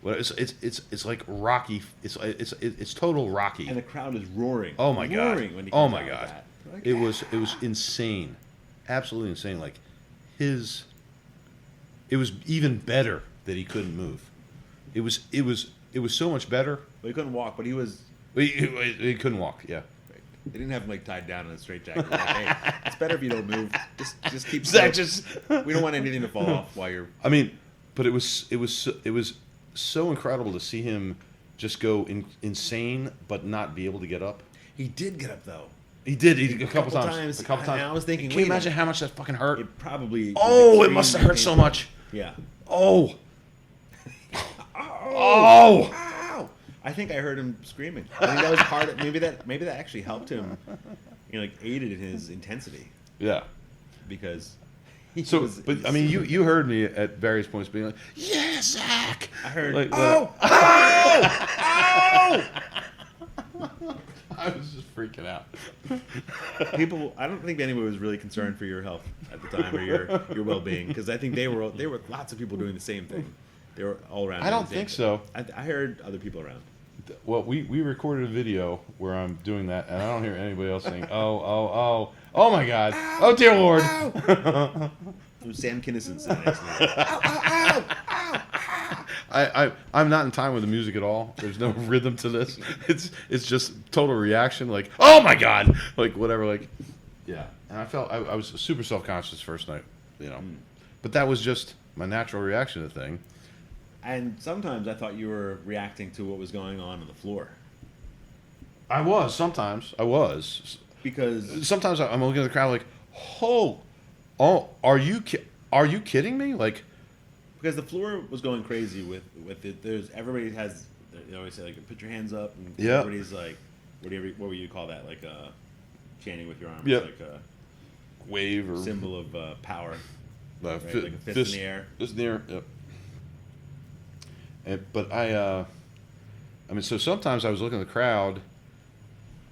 Well, it's like Rocky. It's total Rocky. the crowd is roaring. Oh my God. Roaring when he Oh comes my out with God. that. Like, It was insane, absolutely insane. Like it was even better that he couldn't move. It was so much better. Well, he couldn't walk, but he was. He couldn't walk. Yeah. They didn't have him like tied down in a straitjacket. Like, hey, it's better if you don't move. Just keep. Zach still. We don't want anything to fall off while you're. I mean, but it was so incredible to see him just go insane, but not be able to get up. He did get up though. He did. A couple times. A couple And times. I was thinking, Can you wait a imagine minute. how much that fucking hurt? It probably. Oh, was it must have hurt so extremely much. painful. Yeah. Oh. Oh. Ow! I think I heard him screaming. I think that was part of maybe that actually helped him, like aided in his intensity Yeah. because he So, was. but I mean, you heard me at various points being like, "Yeah, Zach." I heard. Like, Oh! I was just freaking out. People, I don't think anyone was really concerned for your health at the time or your well-being because I think they were lots of people doing the same thing. They were all around. I doing don't the same think thing. so. I heard other people around. Well, we recorded a video where I'm doing that, and I don't hear anybody else saying, "Oh my God, oh dear Lord." It was Sam Kinison sitting next to me. I'm not in time with the music at all. There's no rhythm to this. It's just total reaction, like, "Oh my God," like whatever, like, yeah. And I was super self-conscious first night, but that was just my natural reaction to the thing. And sometimes I thought you were reacting to what was going on the floor I was sometimes. because Sometimes I'm looking at the crowd like, oh, are you kidding me? Like, the floor was going crazy with it. Everybody has, they always say like put your hands up and Yeah. everybody's like what would you call that, like chanting with your arms, Yep. like a wave or symbol of power, right? fi- Like a fist in the air. Fist in the air. Yep. But I mean, so sometimes I was looking at the crowd,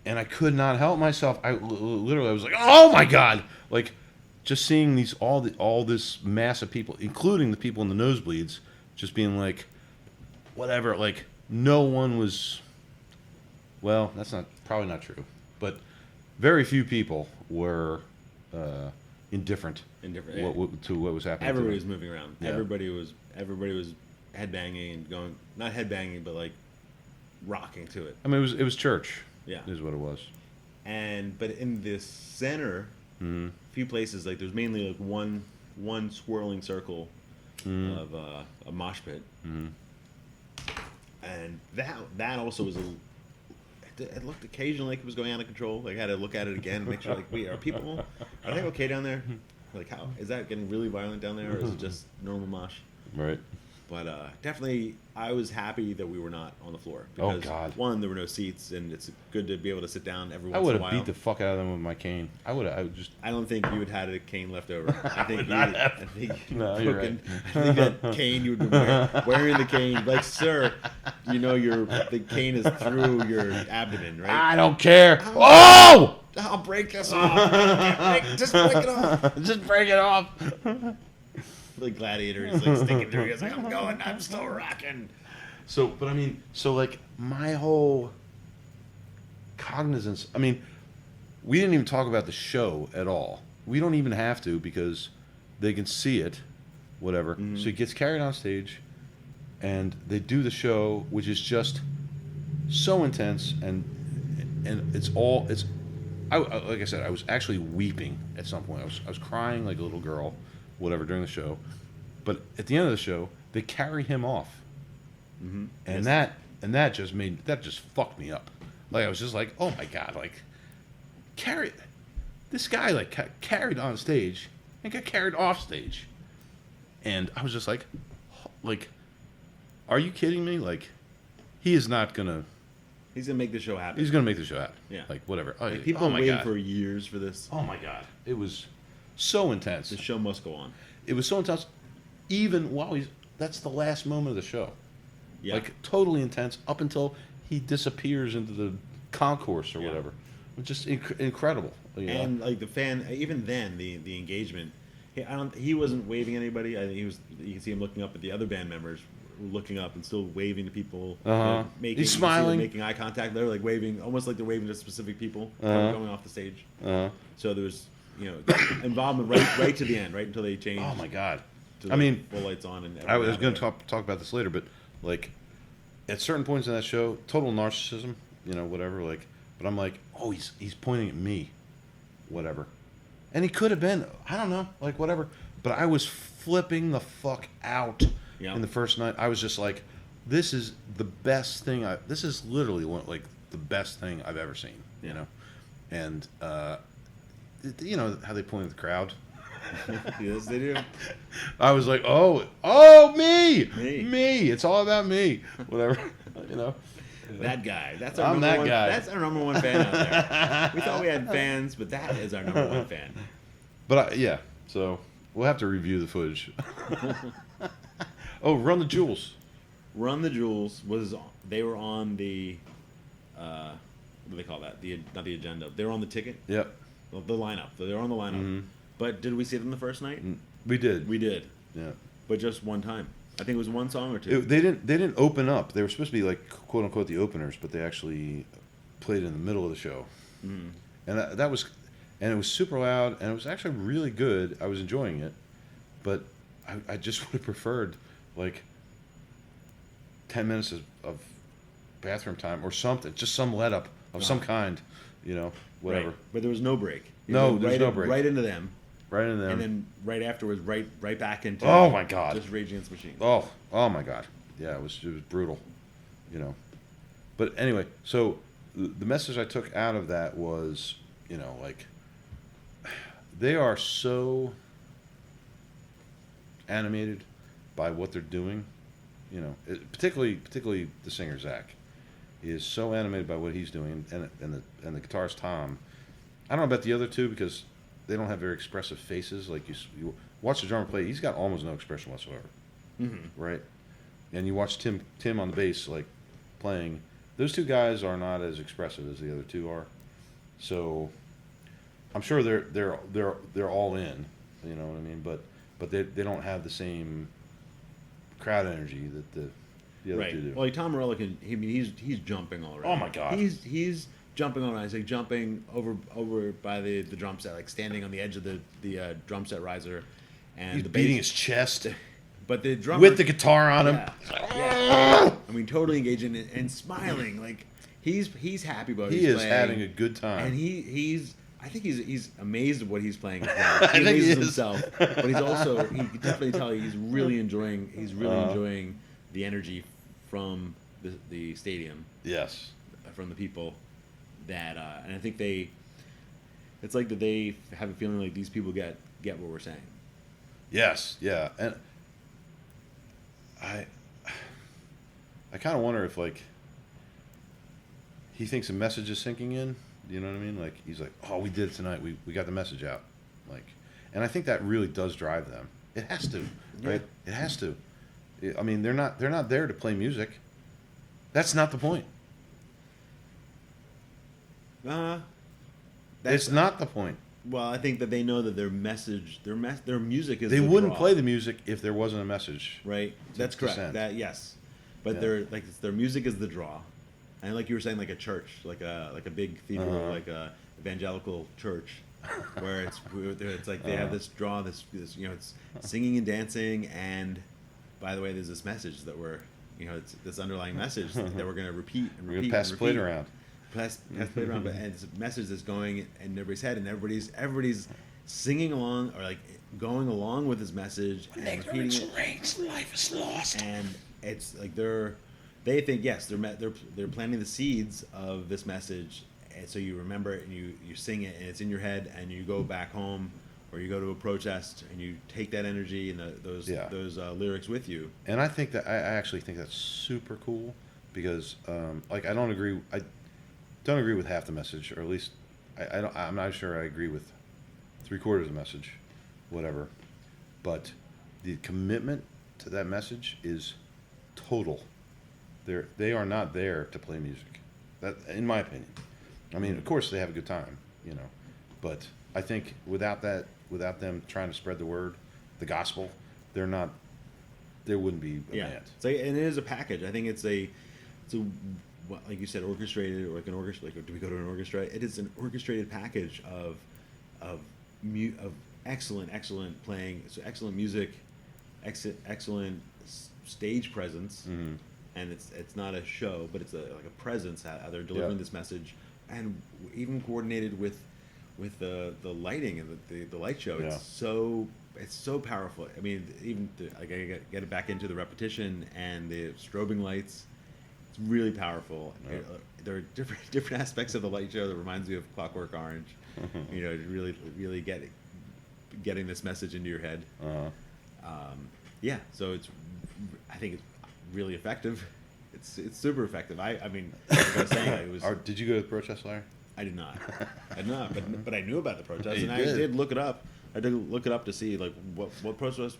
and I could not help myself. I literally was like, "Oh my God!" Like, just seeing all this mass of people, including the people in the nosebleeds, just being like, whatever. Like, no one was. Well, that's probably not true, but very few people were indifferent. To what was happening. Everybody to was them. moving around. Yeah. Everybody was headbanging and going, not headbanging, but like rocking to it. I mean, it was church. Yeah. Is what it was. But in this center, Mm-hmm. few places, like there's mainly like one swirling circle Mm-hmm. of a mosh pit, and that also was it looked occasionally like it was going out of control. Like I had to look at it again, and make sure like, wait, are they okay down there? Like how is that getting really violent down there, or is it just normal mosh? Right. But definitely, I was happy that we were not on the floor. Oh, Because, God. one, there were no seats, and it's good to be able to sit down every I once would in a have while. beat the fuck out of them with my cane. I would just. I don't think you would had a cane left over. I think you. not I have. think No, you're right. I think that cane you would be wearing the cane, like, sir, you know the cane is through your abdomen, right? I don't care. Oh! I'll break this off. Just break it off. Just break it off. The gladiator is like sticking through. He's like, I'm going. I'm still rocking. So, but I mean, so like my whole cognizance. I mean, we didn't even talk about the show at all. We don't even have to because they can see it, whatever. So it gets carried on stage, and they do the show, which is just so intense, and it's all it's. Like I said, I was actually weeping at some point. I was crying like a little girl, whatever, during the show. But at the end of the show, they carry him off. Mm-hmm. And that just fucked me up. Like I was just like, oh my god, like this guy like carried on stage and got carried off stage, and I was just like, are you kidding me? Like, he is not gonna. He's gonna make the show happen. He's gonna make the show happen. Yeah. Like whatever. Like, people oh have my waited god. for years for this. Oh my god. It was so intense. The show must go on. It was so intense. Even while that's the last moment of the show. Yeah. Like totally intense up until he disappears into the concourse or Yeah. whatever. It was just incredible. You know? And like the fan, even then the engagement. He wasn't waving at anybody. I think he was. You can see him looking up at the other band members, looking up and still waving to people. Uh-huh. Making, He's you can see them smiling. making eye contact. They're like waving, almost like they're waving to specific people Uh-huh. going off the stage. Uh-huh. So there was, involvement right to the end, right until they changed. Oh my god. To I mean, full lights on and. I was everything going to talk about this later, but like at certain points in that show, total narcissism, whatever. Like, but I'm like, oh, he's pointing at me, whatever, and he could have been, I don't know, like whatever. But I was flipping the fuck out Yeah. in the first night. I was just like, this is the best thing. This is literally like the best thing I've ever seen. And you know how they point at the crowd. Yes, they do. I was like, oh, me. It's all about me. Whatever, That guy. That's our I'm number that one. guy. That's our number one fan out there. We thought we had fans, but that is our number one fan. But yeah, so we'll have to review the footage. Oh, Run the Jewels. Run the Jewels they were on the what do they call that? Not the agenda. They were on the ticket. Yep, The lineup. They were on the lineup. Mm-hmm. But did we see them the first night? we did. We did, Yeah. but just one time. I think it was one song or two. They didn't open up. They were supposed to be like quote unquote the openers, but they actually played in the middle of the show, and that was, and it was super loud, and it was actually really good. I was enjoying it, but I just would have preferred like 10 minutes of bathroom time or something, just some let up of some kind, whatever. Right. But there was no break. It No, went there's no break. Right into them, Right in there. and then right afterwards, right back into. Oh, my God. Just Rage Against the Machine. Oh my God. Yeah, it was brutal, But anyway, so the message I took out of that was, like they are so animated by what they're doing, particularly the singer Zach. He is so animated by what he's doing, and the guitarist Tom. I don't know about the other two because they don't have very expressive faces. Like you watch the drummer play, he's got almost no expression whatsoever, right? And you watch Tim on the bass, like playing. Those two guys are not as expressive as the other two are. So I'm sure they're all in. You know what I mean? But they don't have the same crowd energy that the other two do. Well, Tom Morello he's jumping all around. Oh my God. He's jumping all around. He's like jumping over by the drum set, like standing on the edge of the drum set riser, and He's the beating bass. his chest But the drummer with the guitar on him. Yeah. I mean, totally engaging and smiling. Like he's happy about. He he's is playing, having a good time. and I think he's amazed at what he's playing as well. I He think he amazes is. himself, but he's also he can definitely tell you he's really enjoying enjoying the energy from the stadium, Yes. from the people, that, and I think it's like that they have a feeling like these people get what we're saying. Yes, yeah, and I kind of wonder if like he thinks the message is sinking in. You know what I mean? Like he's like, oh, we did it tonight. We got the message out. Like, and I think that really does drive them. It has to, right? It has to. I mean, they're not there to play music. That's not the point. It's not the point. Well, I think that they know that their message, their music is. They the wouldn't draw, play the music if there wasn't a message. right. That's to correct. send. That yes, but Yeah. their music is the draw, and like you were saying, like a church, like a big cathedral, like a evangelical church, where it's like they have this draw, this it's singing and dancing, and by the way, there's this message that it's this underlying message that we're going to repeat and We're repeat. gonna pass the and plate repeat. around. Pass plate around, but and it's a message that's going in everybody's head, and everybody's singing along or like going along with his message and repeating it. Reigns, life is lost. And it's like they think yes, they're planting the seeds of this message, and so you remember it and you sing it, and it's in your head, and you go back home or you go to a protest and you take that energy and those lyrics with you. And I think that I actually think that's super cool because like I don't agree with half the message, or at least I'm not sure I agree with 3/4 of the message, whatever. But the commitment to that message is total. They are not there to play music. That, in my opinion. I mean, of course they have a good time, but I think without them trying to spread the word, the gospel, there wouldn't be a band. So, and it is a package. I think it's a like you said, orchestrated, or like an orchestra. Like, do we go to an orchestra? It is an orchestrated package of excellent playing, so excellent music, excellent stage presence, and it's not a show, but it's like a presence. How they're delivering this message, and even coordinated with the lighting and the light show. Yeah. It's so powerful. I mean, even I get it back into the repetition and the strobing lights. It's really powerful. Yeah. There are different aspects of the light show that reminds me of Clockwork Orange. Really getting this message into your head. So I think it's really effective. It's super effective. I mean, like I was saying, it was. Did you go to the protest, Larry? I did not. But I knew about the protest, You and did. I did look it up. I did look it up to see like what protest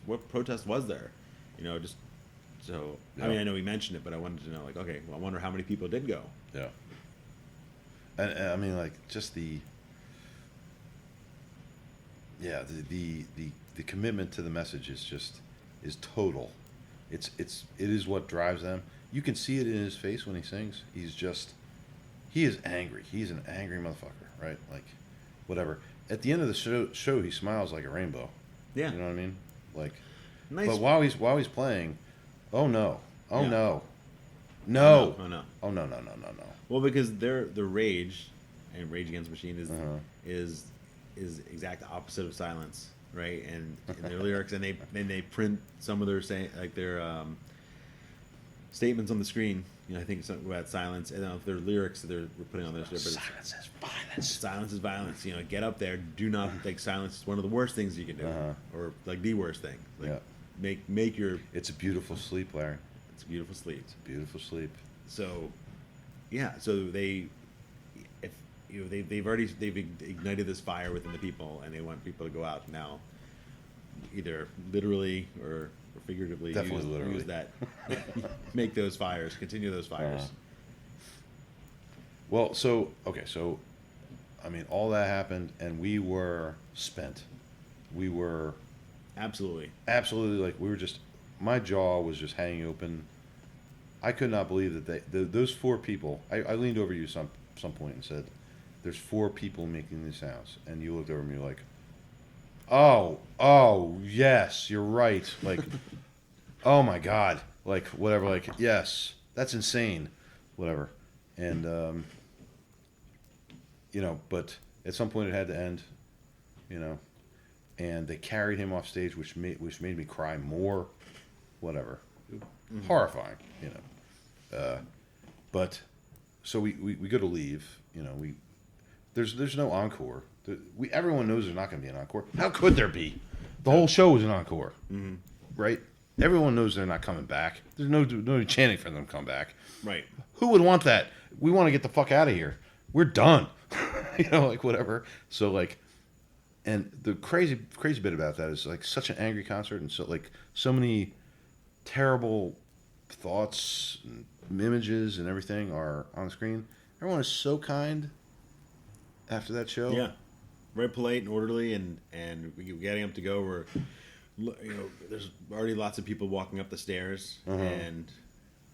was there, just so. Yeah. I mean, I know he mentioned it, but I wanted to know like, okay, well, I wonder how many people did go. Yeah. And I mean, like, just the commitment to the message is total. It is what drives them. You can see it in his face when he sings. He is angry. He's an angry motherfucker, right? Like, whatever. At the end of the show, he smiles like a rainbow. Yeah. You know what I mean? Like, Nice. but while he's playing, oh no, oh Yeah. no, no. oh no. Well, because their Rage and Rage Against the Machine is exact opposite of Silence, right? And in their lyrics, and they print some of their statements on the screen. I think something about silence, and if their lyrics that we're putting on there. Silence is violence. Silence is violence. Get up there. Do not think silence is one of the worst things you can do, or like the worst thing. Like, make your. It's a beautiful sleep, Larry. It's a beautiful sleep. It's a beautiful sleep. So, yeah. So they've ignited this fire within the people, and they want people to go out now, either literally or figuratively. Definitely literally. Use that. Make those fires. Continue those fires. Well, so I mean, all that happened, and we were spent. We were Absolutely. like, we were just, my jaw was just hanging open. I could not believe that those 4 people. I leaned over you some point and said, "There's 4 people making these sounds," and you looked over at me like, "Oh, yes, you're right." Like, oh my God, like whatever. Like, yes, that's insane, whatever. And but at some point it had to end, and they carried him off stage, which made me cry more, whatever. Horrifying, but so we go to leave. You know, there's no encore. Everyone knows there's not going to be an encore. How could there be? The whole show is an encore, right? Everyone knows they're not coming back. There's no chanting for them to come back. Right. Who would want that? We want to get the fuck out of here. We're done. You know, like whatever. So like, and the crazy bit about that is like such an angry concert, and so many terrible thoughts and images and everything are on the screen. Everyone is so kind after that show. Yeah. Very polite and orderly, and we're getting up to go. We're, there's already lots of people walking up the stairs, and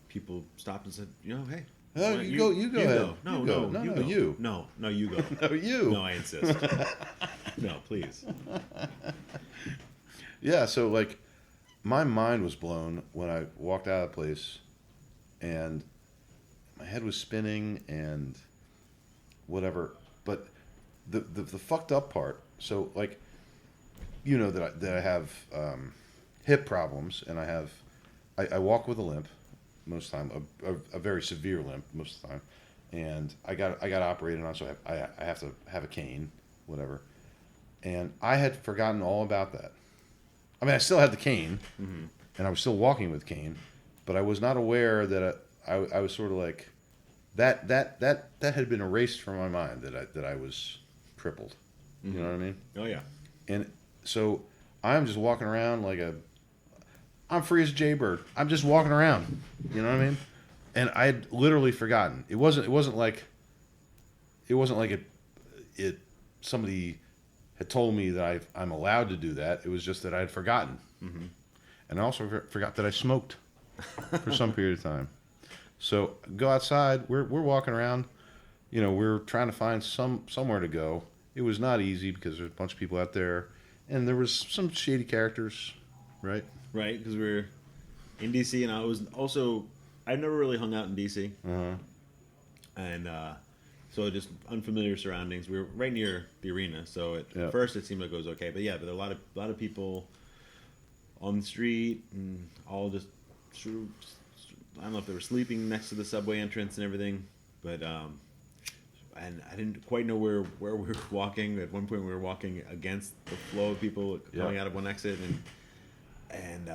people stopped and said, hey. Oh, you go ahead. No, you go. no, No, you you. go. No, you go. No, you. No, I insist. No, please. Yeah, so like, my mind was blown when I walked out of the place, and my head was spinning and whatever. But the fucked up part. So like, you know that I have hip problems, and I walk with a limp most of the time, a very severe limp most of the time, and I got operated on, so I have to have a cane, whatever. And I had forgotten all about that. I mean, I still had the cane, and I was still walking with cane, but I was not aware that I was sort of like that had been erased from my mind, that I was crippled. You know what I mean? Oh yeah. And so I'm just walking around like I'm free as a jaybird. I'm just walking around. You know what I mean? And I had literally forgotten. It wasn't like it somebody had told me that I'm allowed to do that. It was just that I had forgotten. And I also forgot that I smoked for some period of time. So go outside. We're walking around. You know, we're trying to find somewhere to go. It was not easy because there's a bunch of people out there, and there was some shady characters, right? Right, because we were in DC, and I've never really hung out in DC, and so just unfamiliar surroundings. We were right near the arena, so at first it seemed like it was okay, but there were a lot of people on the street, and all just I don't know if they were sleeping next to the subway entrance and everything, but and I didn't quite know where we were walking. At one point, we were walking against the flow of people coming out of one exit, and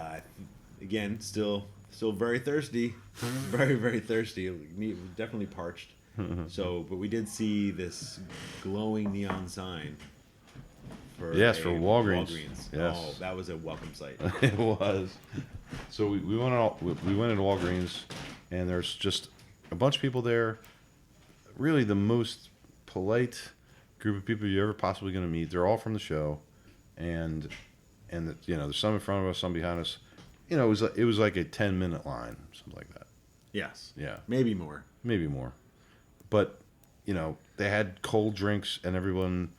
again, still very thirsty, very, very thirsty. Definitely parched. So, but we did see this glowing neon sign. For Walgreens. Yes. Oh, that was a welcome sight. It was. So we went into Walgreens, and there's just a bunch of people there. Really, the most polite group of people you're ever possibly going to meet. They're all from the show, and there's some in front of us, some behind us. You know, it was like a 10-minute line, something like that. Yes. Yeah. Maybe more. But they had cold drinks, and everyone.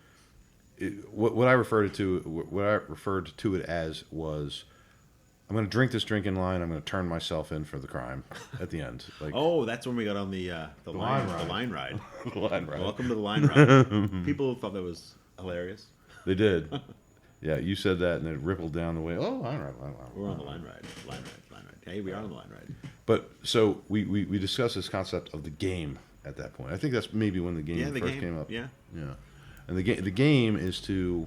What I referred to it as was, I'm going to drink this drink in line. I'm going to turn myself in for the crime at the end. Like, oh, that's when we got on the line ride. The line ride. Welcome to the line ride. People thought that was hilarious. They did. Yeah, you said that, and it rippled down the way. Oh, line ride. We're on the line ride. Line ride. Hey, we are on the line ride. But so we discussed this concept of the game at that point. I think that's maybe when the game first came up. Yeah. Yeah. And the game is to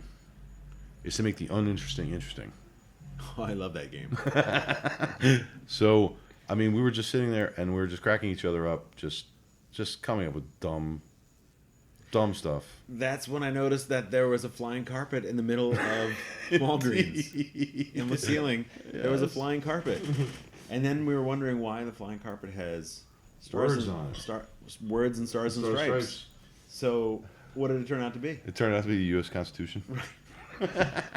make the uninteresting interesting. Oh, I love that game. So, I mean, we were just sitting there, and we were just cracking each other up, just coming up with dumb stuff. That's when I noticed that there was a flying carpet in the middle of Walgreens. In the ceiling, there was a flying carpet. And then we were wondering why the flying carpet has words on it. Words and stars and stripes. So, what did it turn out to be? It turned out to be the U.S. Constitution.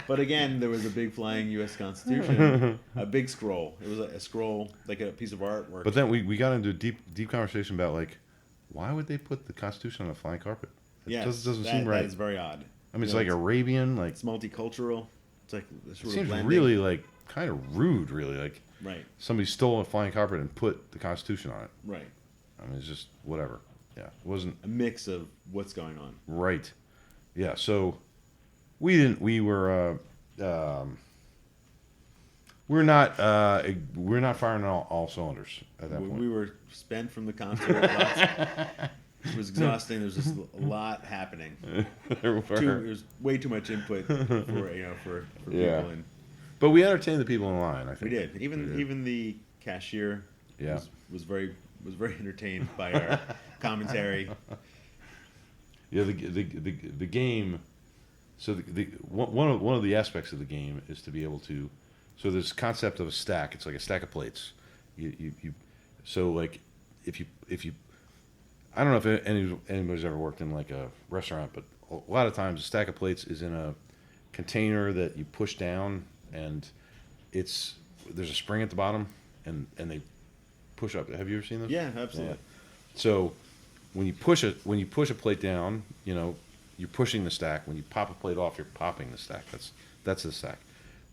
But again, there was a big flying U.S. Constitution, a big scroll. It was a scroll, like a piece of artwork. But then we got into a deep conversation about, like, why would they put the Constitution on a flying carpet? It doesn't seem right. That is very odd. I mean, it's like Arabian, like it's multicultural. It's like it seems really like kind of rude, really. Like somebody stole a flying carpet and put the Constitution on it. Right. I mean, it's just whatever. Yeah, it wasn't a mix of what's going on. Right. Yeah. So we were we're not firing all cylinders at that point. We were spent from the concert. It was exhausting. There was just a lot happening. There were. It was way too much input for Yeah. people, and But we entertained the people in line. I think we did. Even the cashier Yeah. was very entertained by our commentary. Yeah, the game. So one of the aspects of the game is to be able to. So there's concept of a stack. It's like a stack of plates. You so like if you I don't know if anybody's ever worked in like a restaurant, but a lot of times a stack of plates is in a container that you push down, and there's a spring at the bottom, and they push up. Have you ever seen this? Yeah, absolutely. Yeah. So when you push a plate down, you're pushing the stack. When you pop a plate off, you're popping the stack. That's the stack.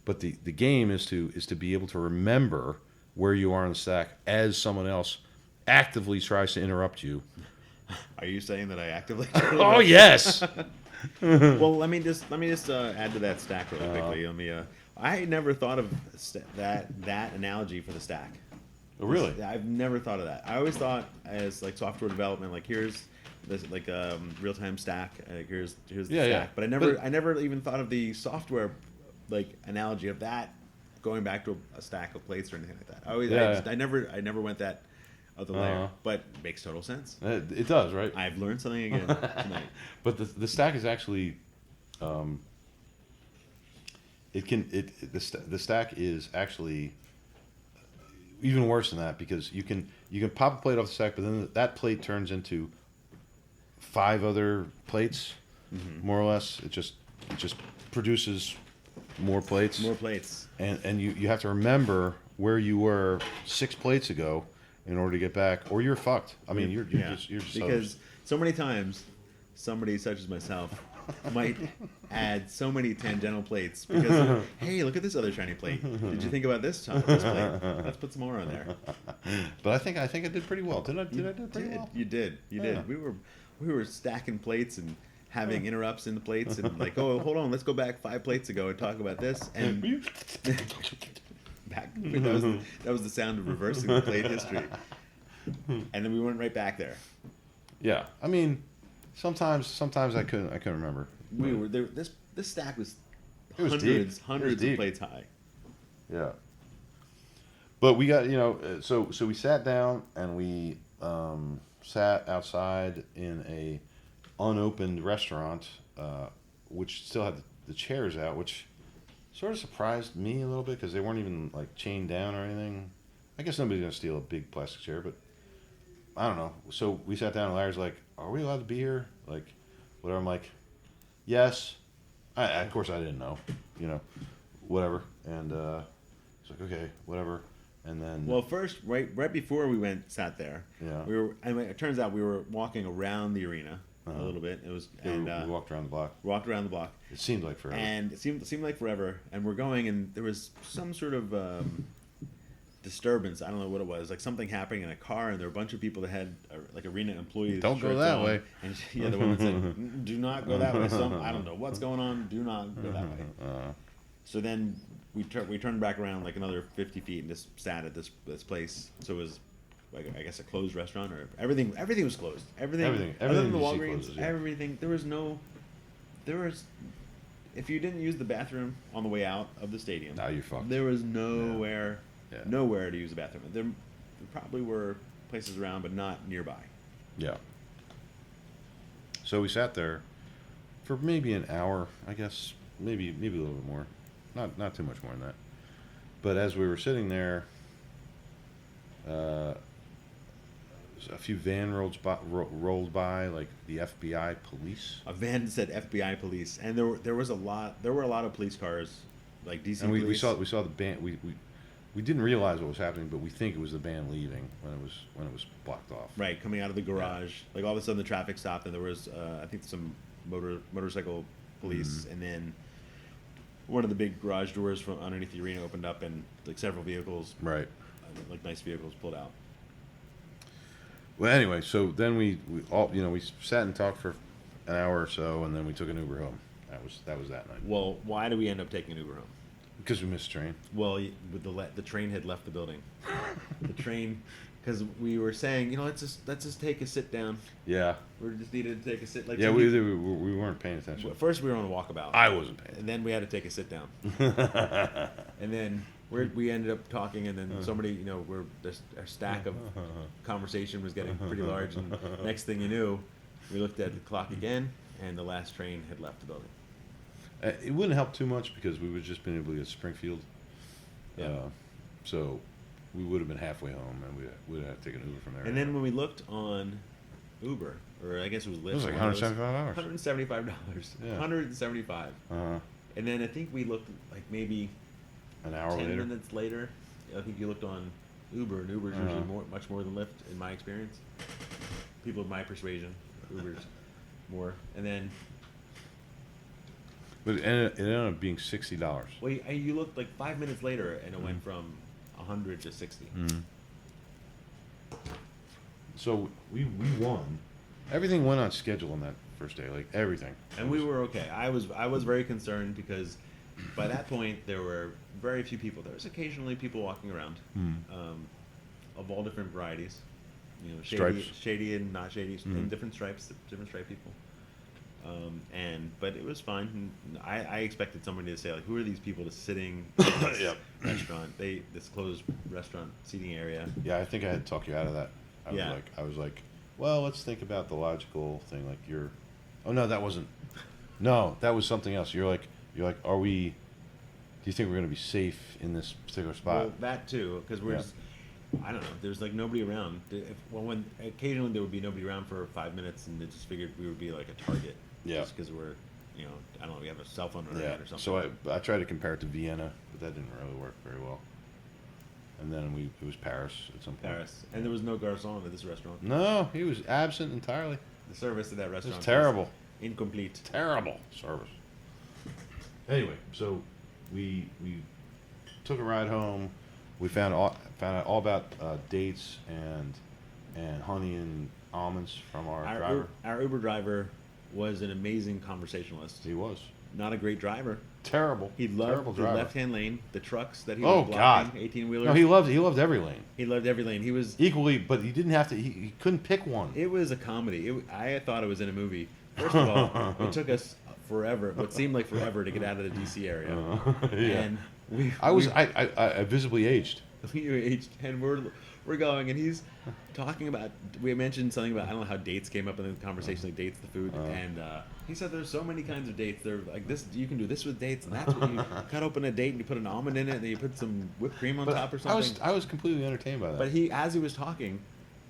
But the game is to be able to remember where you are in the stack as someone else actively tries to interrupt you. Are you saying that I actively? Oh yes. Well, let me just add to that stack really quickly. I never thought of that analogy for the stack. Oh, really? I've never thought of that. I always thought as like software development, like here's this like real time stack. Here's the Yeah, stack. yeah. But I never even thought of the software like analogy of that going back to a stack of plates or anything like that. I never went that other layer, but it makes total sense. It does, right? I've learned something again tonight. But the stack is actually, the stack is actually even worse than that, because you can pop a plate off the stack, but then that plate turns into 5 other plates, more or less. It just produces more plates. More plates. And you have to remember where you were 6 plates ago in order to get back, or you're fucked. I mean, you're just because so many times somebody such as myself might add so many tangential plates because hey, look at this other shiny plate. Did you think about this plate? Let's put some more on there. But I think I did pretty well. Did I do pretty well? You did. We were stacking plates and having interrupts in the plates and like, oh, hold on, let's go back 5 plates ago and talk about this and that was the sound of reversing the plate history. And then we went right back there. Yeah, I mean, sometimes I couldn't remember. We were there. This stack was It was hundreds deep. hundreds It was deep. of plates high. Yeah. But we got so we sat down and we sat outside in a unopened restaurant, which still had the chairs out, which sort of surprised me a little bit because they weren't even like chained down or anything. I guess nobody's gonna steal a big plastic chair, but I don't know. So we sat down and Larry's like, "Are we allowed to be here?" Like, whatever. I'm like, "Yes." Of course I didn't know, whatever. And it's like, okay, whatever. And then Well, first, right before we sat there, Yeah. we were. I mean, it turns out we were walking around the arena a little bit. It was we and walked around the block. walked around the block, It seemed like forever. and it seemed like forever. And we're going, and there was some sort of disturbance. I don't know what it was. Like something happening in a car, and there were a bunch of people that had like arena employees. Don't go shirts that on. way. And the woman said, "Do not go that way." I don't know what's going on. Do not go that way. So then we turned back around like another 50 feet and just sat at this place. So it was like, I guess, a closed restaurant, or everything was closed. Everything other than the you see Walgreens, closes, yeah. everything. There was if you didn't use the bathroom on the way out of the stadium, Now you're fucked. there was nowhere Yeah. nowhere to use the bathroom. There probably were places around, but not nearby. Yeah. So we sat there for maybe an hour, I guess, maybe a little bit more, not too much more than that. But as we were sitting there, a few van rolled by, like the FBI police, A van said FBI police, and there were a lot of police cars, like DC and we police. saw the band. We didn't realize what was happening, but we think it was the band leaving when it was blocked off. Right, coming out of the garage. Like all of a sudden the traffic stopped and there was I think some motorcycle police, and then one of the big garage doors from underneath the arena opened up and like several vehicles, Right. like nice vehicles, pulled out. Well, anyway, so then we all we sat and talked for an hour or so, and then we took an Uber home. That was that night. Well, why did we end up taking an Uber home? Because we missed a train. Well, with the train had left the building. The train, because we were saying, let's just take a sit down. Yeah. We just needed to take a sit. Like Yeah, so we weren't paying attention. First, we were on a walkabout. I wasn't paying And then we had to take a sit down. attention. And then we ended up talking, and then somebody, our stack of conversation was getting pretty large. And next thing you knew, we looked at the clock again, and the last train had left the building. It wouldn't help too much because we would have just been able to get to Springfield. Yeah. So we would have been halfway home, and we would have taken Uber from there. And then when we looked on Uber, or I guess it was Lyft. It was like $175. $175. Yeah. $175. Uh-huh. And then I think we looked like maybe An hour 10 later. minutes later. I think you looked on Uber, and Uber's usually much more than Lyft in my experience. People of my persuasion, Uber's more. And then, But it ended up being $60. well, you looked like 5 minutes later, and it went from 100 to 60. Mm-hmm. So we won. Everything went on schedule on that first day, like everything. And we were okay. I was very concerned because by that point there were very few people. There was occasionally people walking around, of all different varieties. Stripes. Shady and not shady, and different stripes, different stripe people. But it was fine. And I expected somebody to say like, "Who are these people just sitting in this Yep. restaurant? This closed restaurant seating area." Yeah, I think I had to talk you out of that. Yeah. I was like, well, let's think about the logical thing. Like oh no, that wasn't. No, that was something else. You're like, are we? Do you think we're gonna be safe in this particular spot? Well, that too, because we're Yeah. just, I don't know. There's like nobody around. When occasionally there would be nobody around for 5 minutes, and they just figured we would be like a target. Yeah. Just because we're, I don't know, we have a cell phone in our Yeah. hand or something. So I tried to compare it to Vienna, but that didn't really work very well. And then it was Paris at some point. Paris, and there was no garçon at this restaurant. No, he was absent entirely. The service at that It restaurant was terrible. incomplete. Terrible service. Anyway, so we took a ride home. We found out all about dates and honey and almonds from our driver. Our Uber driver was an amazing conversationalist. He was Not a great driver. terrible. He terrible loved the driver. left-hand lane, the trucks that he Oh, was blocking, God. 18-wheelers. No, he loved every lane He loved every lane. He was. equally, but he didn't have to. He couldn't pick one. It was a comedy. I thought it was in a movie. First of all, it took us forever, what seemed like forever, to get out of the DC area. Yeah. And we I visibly aged. we aged, and we're going, and he's talking about. We mentioned something about, I don't know how dates came up in the conversation, like dates, the food, and he said there's so many kinds of dates. They're like this. You can do this with dates, and that's what you cut open a date and you put an almond in it, and then you put some whipped cream on top or something. I was completely entertained by that. But as he was talking,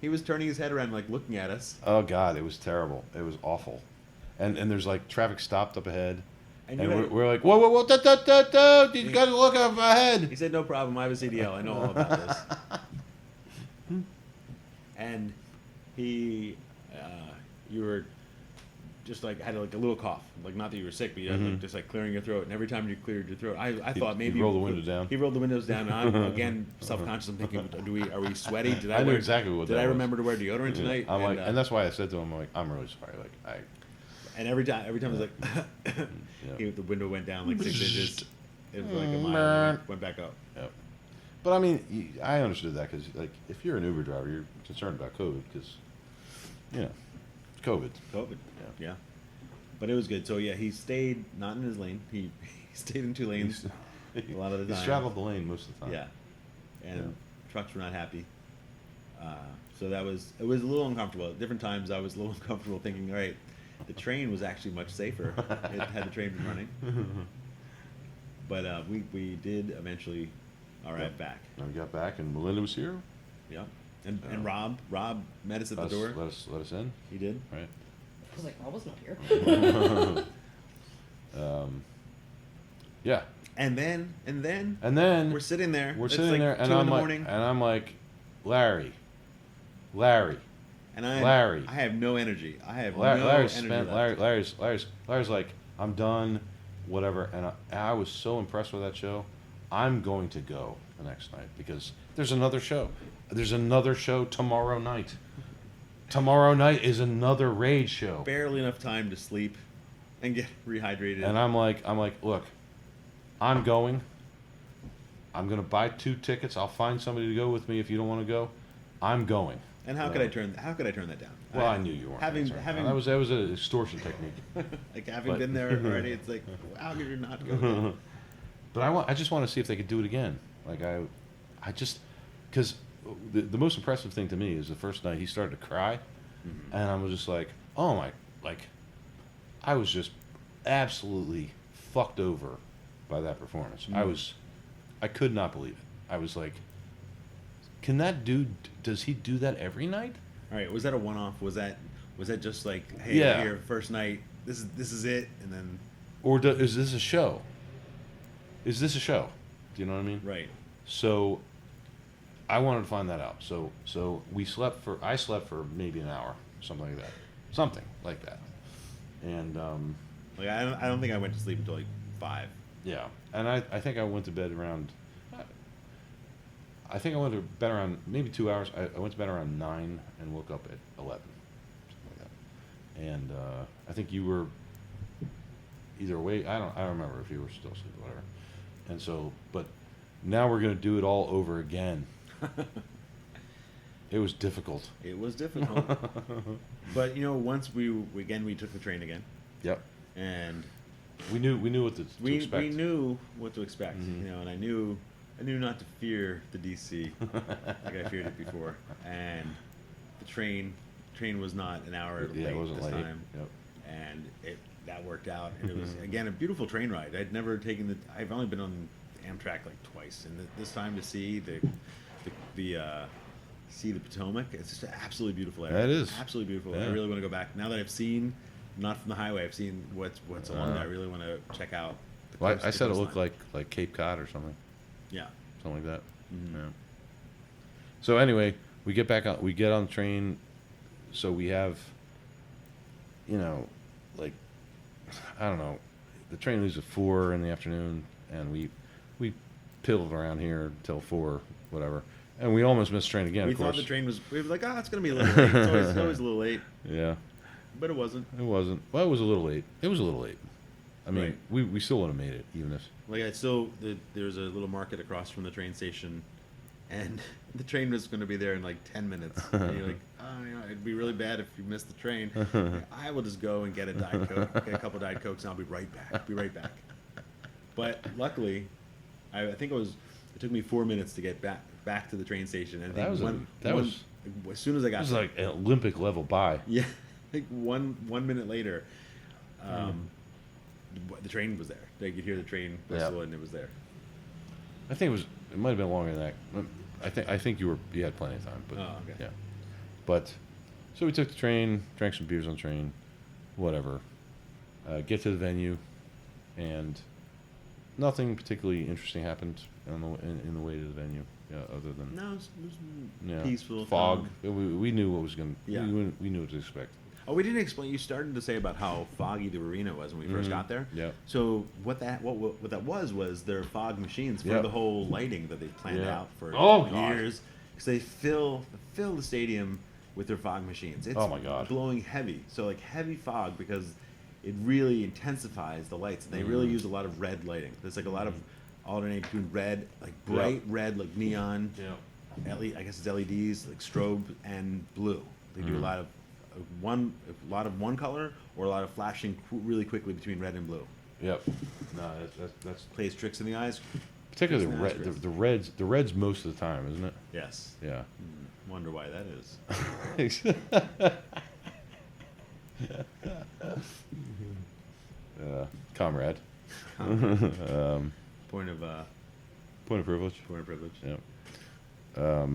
he was turning his head around, like looking at us. Oh God, it was terrible. It was awful. And there's like traffic stopped up ahead, And and you had- we're like, whoa, you gotta look up ahead. He said, "No problem. I have a CDL. I know all about this." And you were just like had like a little cough, like not that you were sick, but you had like, just like clearing your throat. And every time you cleared your throat, I thought maybe roll the windows down. He rolled the windows down. And I'm again self-conscious. I'm thinking, are we sweaty? Did I knew exactly what Did that I was. remember to wear deodorant Yeah. tonight? I'm like, and that's why I said to him, I'm really sorry. Like and every time I was like, the window went down like 6 inches. It was like a mile, and it went back up. Yep. But I mean, I understood that because like if you're an Uber driver, you're concerned about COVID because, it's COVID. COVID. Yeah. But it was good. So yeah, he stayed not in his lane. He stayed in 2 lanes a lot of the He time. straddled the lane most of the time. Yeah. And trucks were not happy. So it was a little uncomfortable. At different times I was a little uncomfortable thinking, all right, the train was actually much safer. It had the train been running. But we did eventually arrive back. And we got back, and Melinda was here. Yeah. And Rob met us at the door. Let us in. He did. Right. I was like, I was not here. Yeah. And then And then we're sitting there. We're It's sitting like there, 2 and in the morning. I'm like, Larry. And Larry. I have no energy. I have no Larry's energy spent. left. Larry's like, I'm done, whatever. And I was so impressed with that show. I'm going to go the next night because there's another show. There's another show tomorrow night. Tomorrow night is another Rage show. Barely enough time to sleep and get rehydrated. And I'm like, look, I'm going. I'm gonna buy 2 tickets. I'll find somebody to go with me if you don't want to go. I'm going. And how could I turn that down? Well, I knew you weren't. Having gonna turn it having down. that was an extortion technique. like having But- been there already, it's like how could you not go? But I just want to see if they could do it again. Like I just, because the most impressive thing to me is the first night he started to cry, and I was just like, oh my, like, I was just absolutely fucked over by that performance. I could not believe it. I was like, can that dude? Does he do that every night? All right, was that a one-off? Was that just like, hey, Yeah. here, first night, this is it, and then Or is this a show? Is this a show? Do you know what I mean? right? So I wanted to find that out. So I slept for maybe an hour, something like that. And Like I don't think I went to sleep until like 5. yeah, and I think I went to bed around. I think I went to bed around maybe 2 hours. I went to bed around 9 and woke up at 11, something like that. And I think you were either awake. I don't remember if you were still asleep or whatever. And so, but now we're gonna do it all over again. It was difficult. It was difficult, but once we took the train again, Yep. and We knew what to we expect. knew what to expect, Mhm. and I knew not to fear the DC like I feared it before, and the train was not an hour Yeah, late it wasn't this late. time, Yep. and that worked out, and it was again a beautiful train ride. I've only been on Amtrak like twice, and this time to see the Potomac, it's just an absolutely beautiful area. That is. Absolutely beautiful. Yeah. I really want to go back now that I've seen, not from the highway, I've seen what's along there. I really want to check out. the Well, coast- I the said it looked coastline. like Cape Cod or something Yeah. like that. Mhm. Yeah. So anyway, we get on the train. So we have, like, I don't know, the train leaves at 4 in the afternoon, and we piddled around here until 4, whatever, and we almost missed the train again. We of thought course. the train was. We were like, it's gonna be a little late. It's always a little late, Yeah, but it wasn't. it wasn't. Well, it was a little late. It was a little late. I mean, Right. we still would have made it, even if. Like there's a little market across from the train station, and the train was going to be there in like 10 minutes. And you're like, it'd be really bad if you missed the train. I will just go and get a Diet Coke, get a couple Diet Cokes, and I'll be right back. But luckily, I think it took me 4 minutes to get back to the train station. And I think as soon as I It got was like an Olympic level buy. yeah, like one minute later, the train was there. They could hear the train whistle, and it was there. I think it might have been longer than that. I think you had plenty of time, but Oh, okay. yeah. But so we took the train, drank some beers on the train, whatever. Get to the venue, and nothing particularly interesting happened in the way to the venue, other than No, it was yeah, peaceful. fog. calm. We knew what was going. Yeah. We knew what to expect. Oh, we didn't explain. You started to say about how foggy the arena was when we first Mhm. got there. Yeah. So what that was their fog machines for Yeah. the whole lighting that they've planned Yeah. out for Oh, God. years. Because they fill the stadium with their fog machines. It's Oh, my God. blowing heavy. So like heavy fog because it really intensifies the lights. And they really use a lot of red lighting. There's like a lot of alternate between red, like bright red, like neon. Yeah. I guess it's LEDs, like strobe, and blue. They do a lot of one color or a lot of flashing really quickly between red and blue. Yep. No, that's Plays tricks in the eyes. particularly It's the red. nice, The reds most of the time, isn't it? Yes. Yeah. Wonder why that is. Comrade. Point of Point of privilege. privilege. Yeah.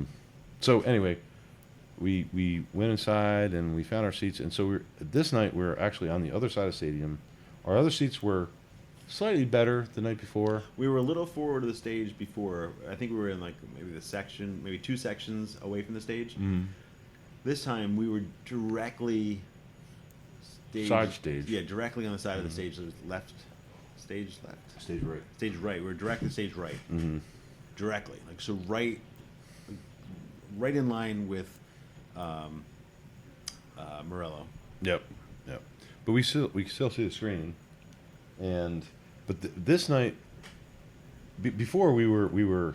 So anyway, we went inside and we found our seats, and so this night we were actually on the other side of the stadium. Our other seats were slightly better the night before. We were a little forward of the stage before. I think we were in like maybe 2 sections away from the stage. This time we were directly Side stage. Yeah, directly on the side of the stage. So it was stage left, Stage right. stage right. We were directly stage right. Mm-hmm. Directly, like so, right in line with Morello. Yep. Yep. But we still see the screen, but this night before we were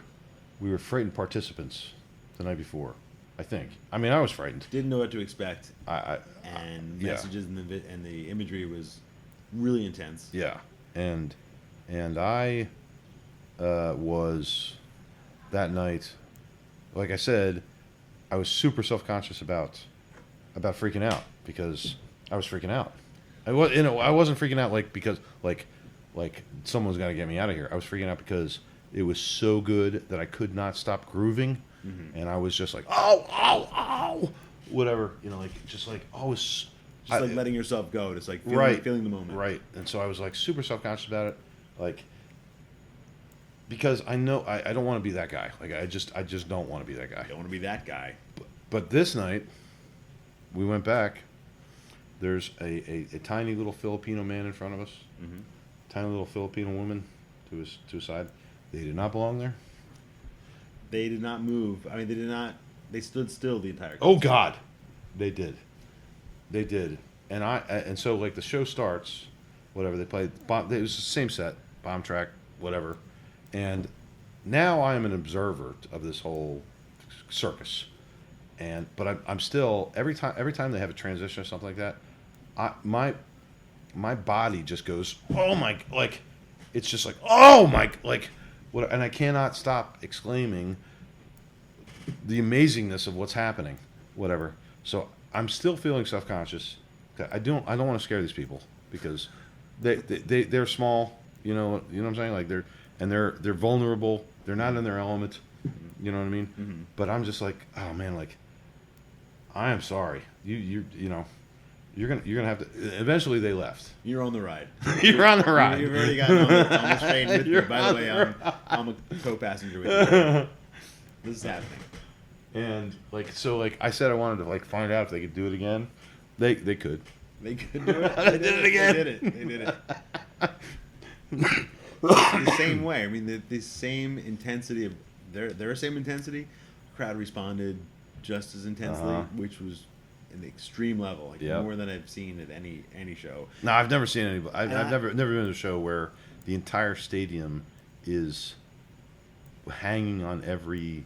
frightened participants the night before. I think. I mean, I was frightened. Didn't know what to expect, I and yeah. messages and the imagery was really intense. Yeah, and I was that night. Like I said, I was super self-conscious about freaking out because I was freaking out. I wasn't freaking out because someone's got to get me out of here. I was freaking out because it was so good that I could not stop grooving, and I was just like, oh, whatever, just like always. Just like letting yourself go, just like feeling the moment. Right. And so I was like super self-conscious about it, like because I know I don't want to be that guy. Like I just don't want to be that guy. I don't want to be that guy. But this night, we went back. There's a tiny little Filipino man in front of us, tiny little Filipino woman to his side. They did not belong there. They did not move. I mean, they did not. They stood still the entire. Oh God, they did. They did, and so like the show starts, whatever they played. It was the same set, bomb track, whatever, and now I am an observer of this whole circus, but I'm still every time they have a transition or something like that, my body just goes, oh my, like it's just like, oh my, like what, and I cannot stop exclaiming the amazingness of what's happening, whatever. So I'm still feeling self-conscious. I don't want to scare these people because they're small, you know what I'm saying? Like they're vulnerable. They're not in their element. You know what I mean? Mm-hmm. But I'm just like, oh man, like I am sorry. You're gonna have to. Eventually, they left. You're on the ride. You're on the ride. You've already gotten on the train with me. By the way, I'm a co-passenger with you. This is happening. And like I said, I wanted to like find out if they could do it again. They could. They could do it. They did it again. They did it. The same way. I mean, the same intensity of their same intensity. Crowd responded just as intensely, which was an extreme level, like more than I've seen at any show. No, I've never seen any. I've never been to a show where the entire stadium is hanging on every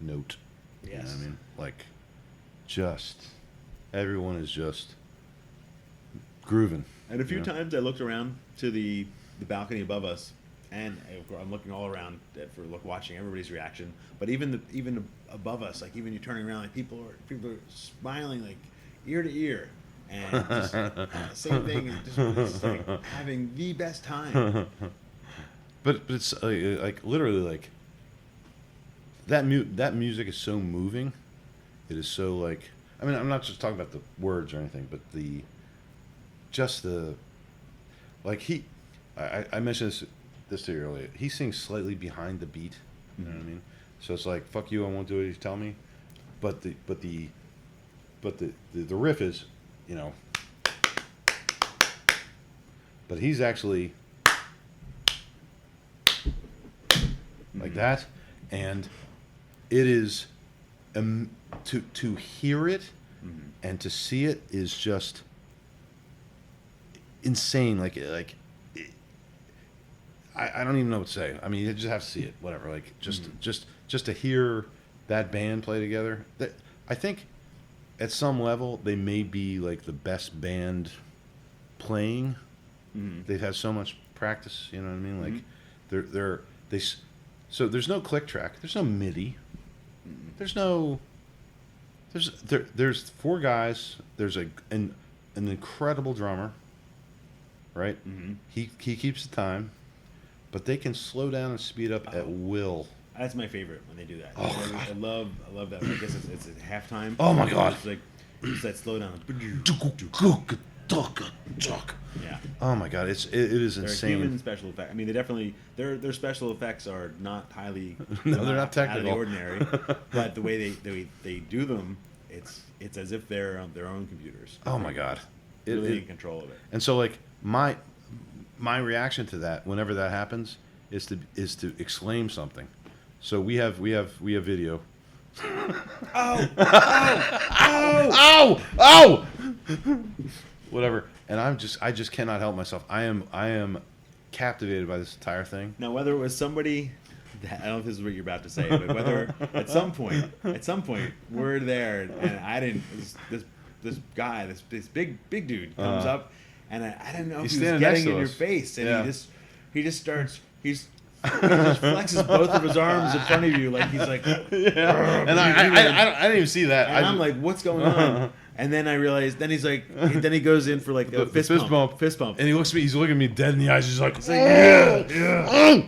note. Yes. You know what I mean? Like, just everyone is just grooving. And a few times I looked around to the balcony above us, and I'm looking all around watching everybody's reaction. But even above us, like even you turning around, like people are smiling like ear to ear, and just same thing, and just like having the best time. But it's like literally like that music is so moving. It is so like, I mean, I'm not just talking about the words or anything, but I mentioned this to you earlier. He sings slightly behind the beat. You know what I mean? So it's like, fuck you, I won't do it if you tell me. But the riff is, you know. But he's actually like that, and it is to hear it and to see it is just insane. Like I don't even know what to say. I mean, you just have to see it. Whatever. Like just to hear that band play together. That I think at some level they may be like the best band playing. They've had so much practice. You know what I mean? Like so there's no click track. There's no MIDI. There's four guys. There's an incredible drummer. Right? He keeps the time. But they can slow down and speed up at will. That's my favorite when they do that. Oh, I love that. I guess it's at halftime. Oh my God! It's that slow down. Yeah. Oh my God! It is They're insane. human special effects. I mean, they definitely their special effects are not highly No, they're not technical. out of the ordinary. But the way they do them, it's as if they're on their own computers. Oh my God! Really in control of it. And so like my reaction to that whenever that happens is to exclaim something. So we have video. Oh! Whatever. And I just cannot help myself. I am captivated by this entire thing. Now, whether it was somebody, I don't know if this is what you're about to say, but whether at some point, we're there, and I didn't. This guy, this big dude comes up, and I didn't know if He's he was standing next getting to in your us. face, and Yeah. he just starts. He just flexes both of his arms in front of you, like he's like. Yeah. And I didn't even see that. And I'm like, what's going on? And then I realized. Then he's like. Then he goes in for like a the fist pump. Fist pump. And he looks at me. He's looking at me dead in the eyes. He's like, It's like, yeah.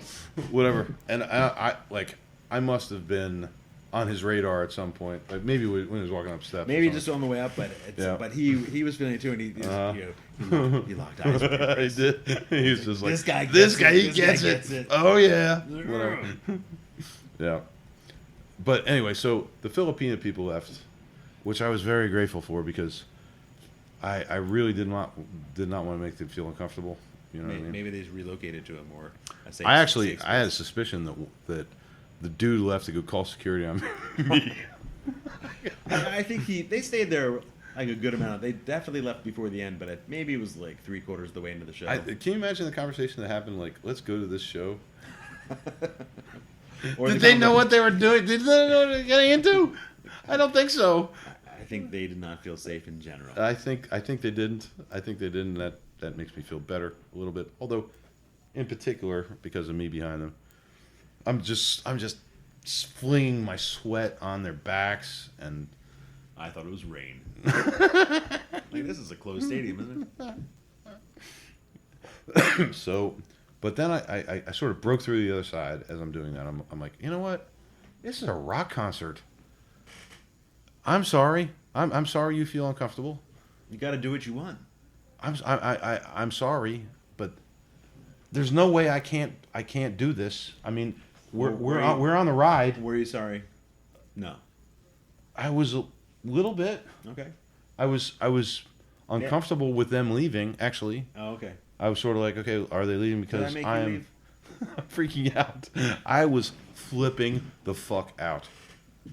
whatever. And I must have been on his radar at some point. Like maybe when he was walking up steps. Maybe or just on the way up, but Yeah. but he was feeling it too, and he locked eyes. With something. He did. He was just like, This guy This gets guy, it. he This guy gets gets it. it." Oh yeah. Whatever. Yeah. But anyway, so the Filipino people left, which I was very grateful for because I really did not want to make them feel uncomfortable. You know what I mean? Maybe they just relocated to a more. Safe, I actually safe I had a space. suspicion that the dude left to go call security on me. I think they stayed there like a good amount. They definitely left before the end, but maybe it was like 3/4 of the way into the show. Can you imagine the conversation that happened? Like, let's go to this show. Or Did the they know conver- what they were doing? Did they know what they were getting into? I don't think so. I think they did not feel safe in general. I think they didn't. I think they didn't. That makes me feel better a little bit. Although, in particular, because of me behind them, I'm just flinging my sweat on their backs, and I thought it was rain. Like, this is a closed stadium, isn't it? so. But then I sort of broke through the other side as I'm doing that. I'm like, you know what? This is a rock concert. I'm sorry. I'm sorry you feel uncomfortable. You got to do what you want. I'm sorry, but there's no way I can't do this. I mean, we're on the ride. Were you sorry? No. I was a little bit. Okay. I was uncomfortable with them leaving. Actually, Oh, okay. I was sort of like, okay, are they leaving Did I because make you I'm leave? freaking out? I was flipping the fuck out.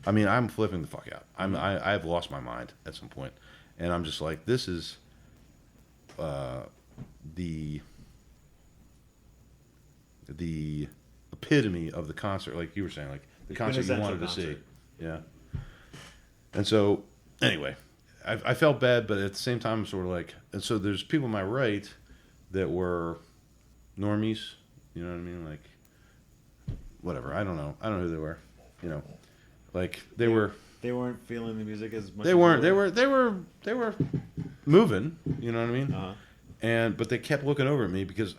I mean, I'm flipping the fuck out. I've lost my mind at some point, and I'm just like, this is the epitome of the concert, like you were saying, like the concert you wanted to see. Yeah. And so, anyway, I felt bad, but at the same time, I'm sort of like, and so there's people on my right that were normies. You know what I mean? Like, whatever. I don't know who they were. You know, like they were. They weren't feeling the music as much. They as weren't. you were? They were moving. You know what I mean? Uh-huh. But they kept looking over at me because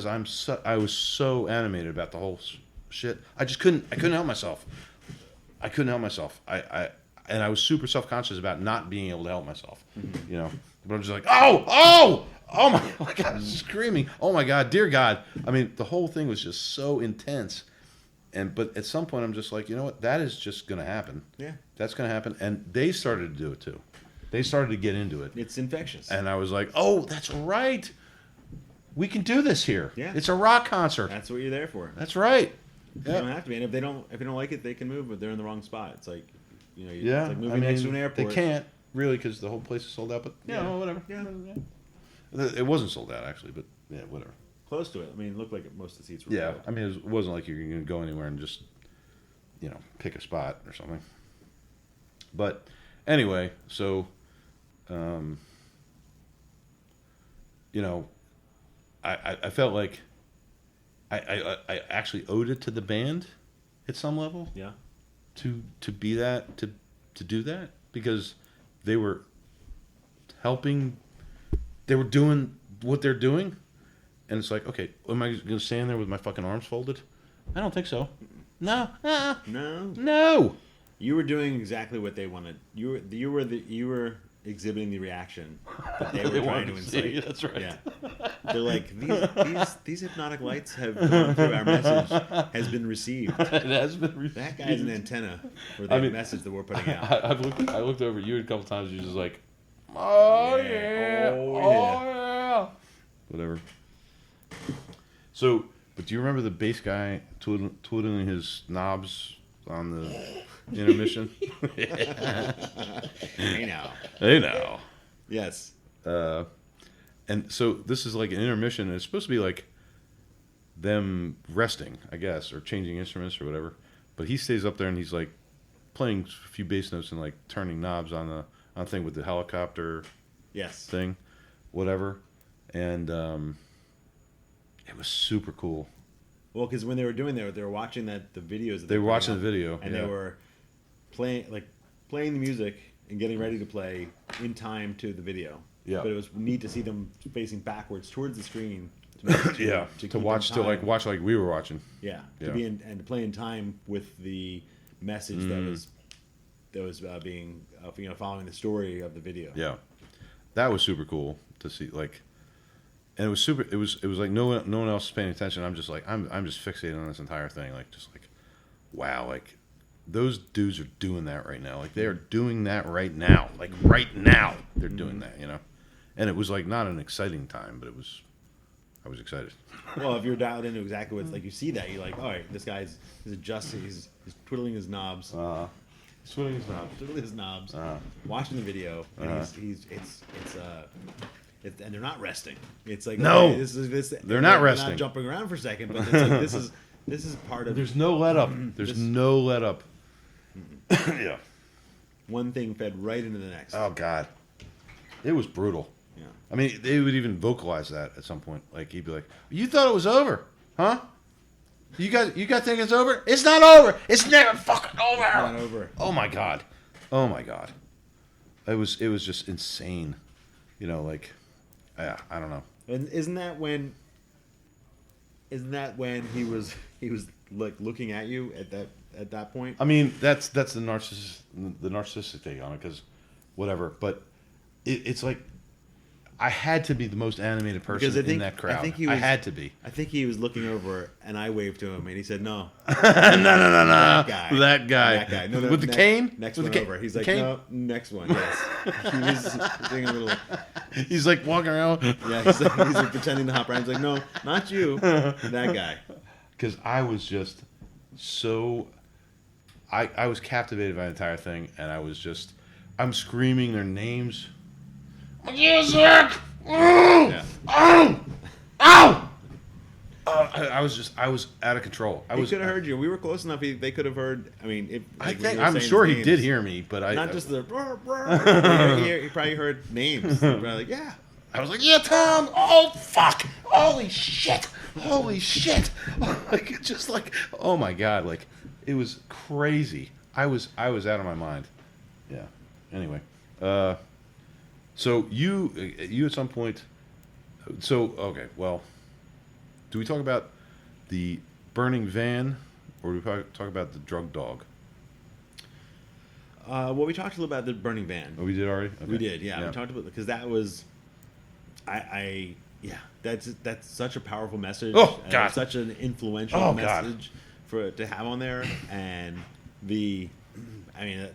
I was so animated about the whole shit. I couldn't help myself. I couldn't help myself. And I was super self-conscious about not being able to help myself. Mm-hmm. You know, but I'm just like, oh my like I was screaming, oh my God, dear God. I mean, the whole thing was just so intense. But at some point, I'm just like, you know what? That is just going to happen. Yeah. That's going to happen. And they started to do it too. They started to get into it. It's infectious. And I was like, oh, that's right. We can do this here. Yeah. It's a rock concert. That's what you're there for. That's right. You Yeah. don't have to be. And if they don't like it, they can move, but they're in the wrong spot. It's like, Yeah. it's like moving next to an airport. They can't really because the whole place is sold out. But Yeah. whatever. Yeah. It wasn't sold out actually, but yeah, whatever. Close to it. I mean, it looked like most of the seats were Yeah. full. I mean, it wasn't like you were going to go anywhere and just, pick a spot or something. But anyway, so, I felt like I actually owed it to the band at some level. Yeah. To be that to do that because they were helping, they were doing what they're doing, and it's like, okay, am I gonna stand there with my fucking arms folded? I don't think so. No, no. You were doing exactly what they wanted. You were exhibiting the reaction that they were trying wanted to to see, incite. that's right. Yeah. They're like, these hypnotic lights have gone through. Our message has been received. It has been received. That guy's an antenna for the message that we're putting out. I looked over at you a couple times. You're just like, oh Yeah. yeah, Oh, yeah, whatever. So, but do you remember the bass guy twiddling his knobs on the intermission? Hey now. Hey now. Yes. And so this is like an intermission, and it's supposed to be like them resting, I guess, or changing instruments or whatever. But he stays up there and he's like playing a few bass notes and like turning knobs on the thing with the helicopter Yes. thing, whatever. And it was super cool. Well, because when they were doing that, they were watching the videos. That They were put watching up, the video, and yeah. they were playing the music and getting ready to play in time to the video. Yeah. But it was neat to see them facing backwards towards the screen. To keep in watch time. watch like we were watching. Yeah. Yeah. To be and to play in time with the message that was being following the story of the video. Yeah, that was super cool to see. Like, and it was super. It was like no one else was paying attention. I'm just like I'm just fixated on this entire thing. Like just like, wow, like those dudes are doing that right now. Like they are doing that right now. Like right now they're doing that. You know, and it was like not an exciting time, but it was. I was excited. Well, if you're dialed into exactly what's like, you see that you're like, all right, this guy's adjusting, he's twiddling his knobs, Twiddling his knobs. twiddling his knobs, watching the video, and and they're not resting. It's like No! okay, this. They're not They're resting. not jumping around for a second, but it's like, this is part of. There's no let up. There's no let up. Yeah. One thing fed right into the next. Oh God, it was brutal. Yeah. I mean, they would even vocalize that at some point. Like he'd be like, "You thought it was over, huh? You guys think it's over? It's not over. It's never fucking over. Not over. Oh my God, oh my God. It was just insane. You know, like, yeah, I don't know. And isn't that when he was like looking at you at that point? I mean, that's the narcissistic take on it, because whatever. But it's like I had to be the most animated person in that crowd. I had to be. I think he was looking over, and I waved to him, and he said, "No, No. that guy, That guy. No, With the cane? Next With one the cane? over." He's The like, cane? "No, next one." Yes, he was doing a little. He's like walking around. Yeah, he's like pretending to hop around. He's like, "No, not you, that guy." Because I was just so. I was captivated by the entire thing, and I'm screaming their names. Music! Yeah. Oh! Ow! I was out of control. He could have heard you. We were close enough. They could have heard. I mean, I'm sure he did hear me, but Not just the. He probably heard names. Probably like, yeah. I was like, yeah, Tom. Oh fuck! Holy shit! Holy shit! Like just like, oh my God! Like it was crazy. I was out of my mind. Yeah. Anyway, so you at some point. So okay, well, do we talk about the burning van, or do we talk about the drug dog? Well, we talked a little about the burning van. Oh, we did already. Okay. We did, yeah. We talked about because that was, that's such a powerful message. Oh, God. Such an influential Oh, God. message to have on there, and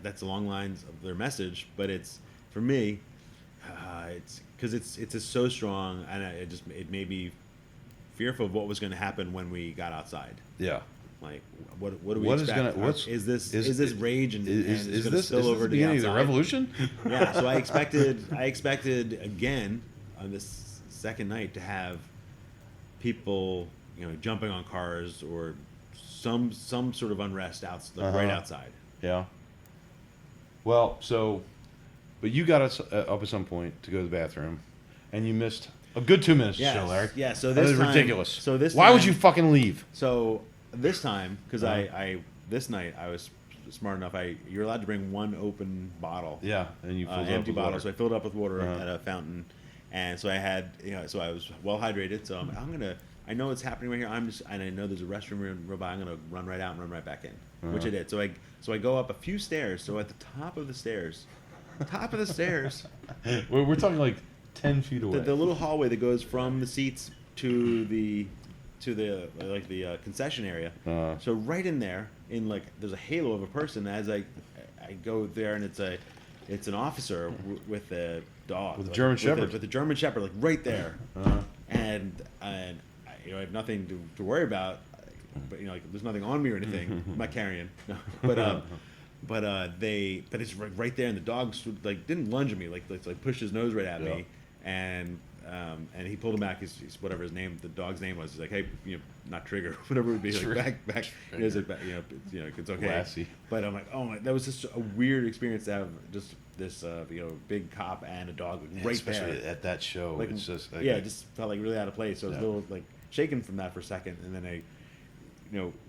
that's along lines of their message, but it's for me, it's because it's just so strong, and it made me fearful of what was going to happen when we got outside. Yeah. Like, what do we What is expect? gonna- what's- is this is- rage and Is it's going to this spill over the to the beginning of outside? the revolution? Yeah, so I expected again on this second night to have people, jumping on cars or some sort of unrest right outside. Yeah. Well, but you got us up at some point to go to the bathroom, and you missed a good 2 minutes Yes. of show, Larry. Yeah, so That this is time- ridiculous. so this Why would time- you fucking leave? So this time, because Uh-huh. this night I was smart enough. You're allowed to bring one open bottle. Yeah, and you filled it up empty with bottle. water. So I filled it up with water Uh-huh. at a fountain, and so I had, so I was well hydrated. So I know it's happening right here. And I know there's a restroom real by. I'm gonna run right out and run right back in, which I did. So I go up a few stairs. So at the top of the stairs, We're talking like 10 feet away. the little hallway that goes from the seats to the concession area. Uh-huh. So right in there, there's a halo of a person as I go there, and it's an officer with a dog, With a German Shepherd. with a German Shepherd, like right there, Uh-huh. and I have nothing to worry about, but there's nothing on me or anything. I'm not carrying, no, but it's right there, and the dog didn't lunge at me, like pushed his nose right at Yeah. me, and and he pulled him back. He's whatever his name, the dog's name was. He's like, hey, not Trigger, whatever it would be. Like back. He was like, it's okay. Lassie. But I'm like, oh my, that was just a weird experience to have just this big cop and a dog right especially there. at that show. Like, It's just like, it just felt like really out of place. So I was Yeah. a little like shaken from that for a second, and then I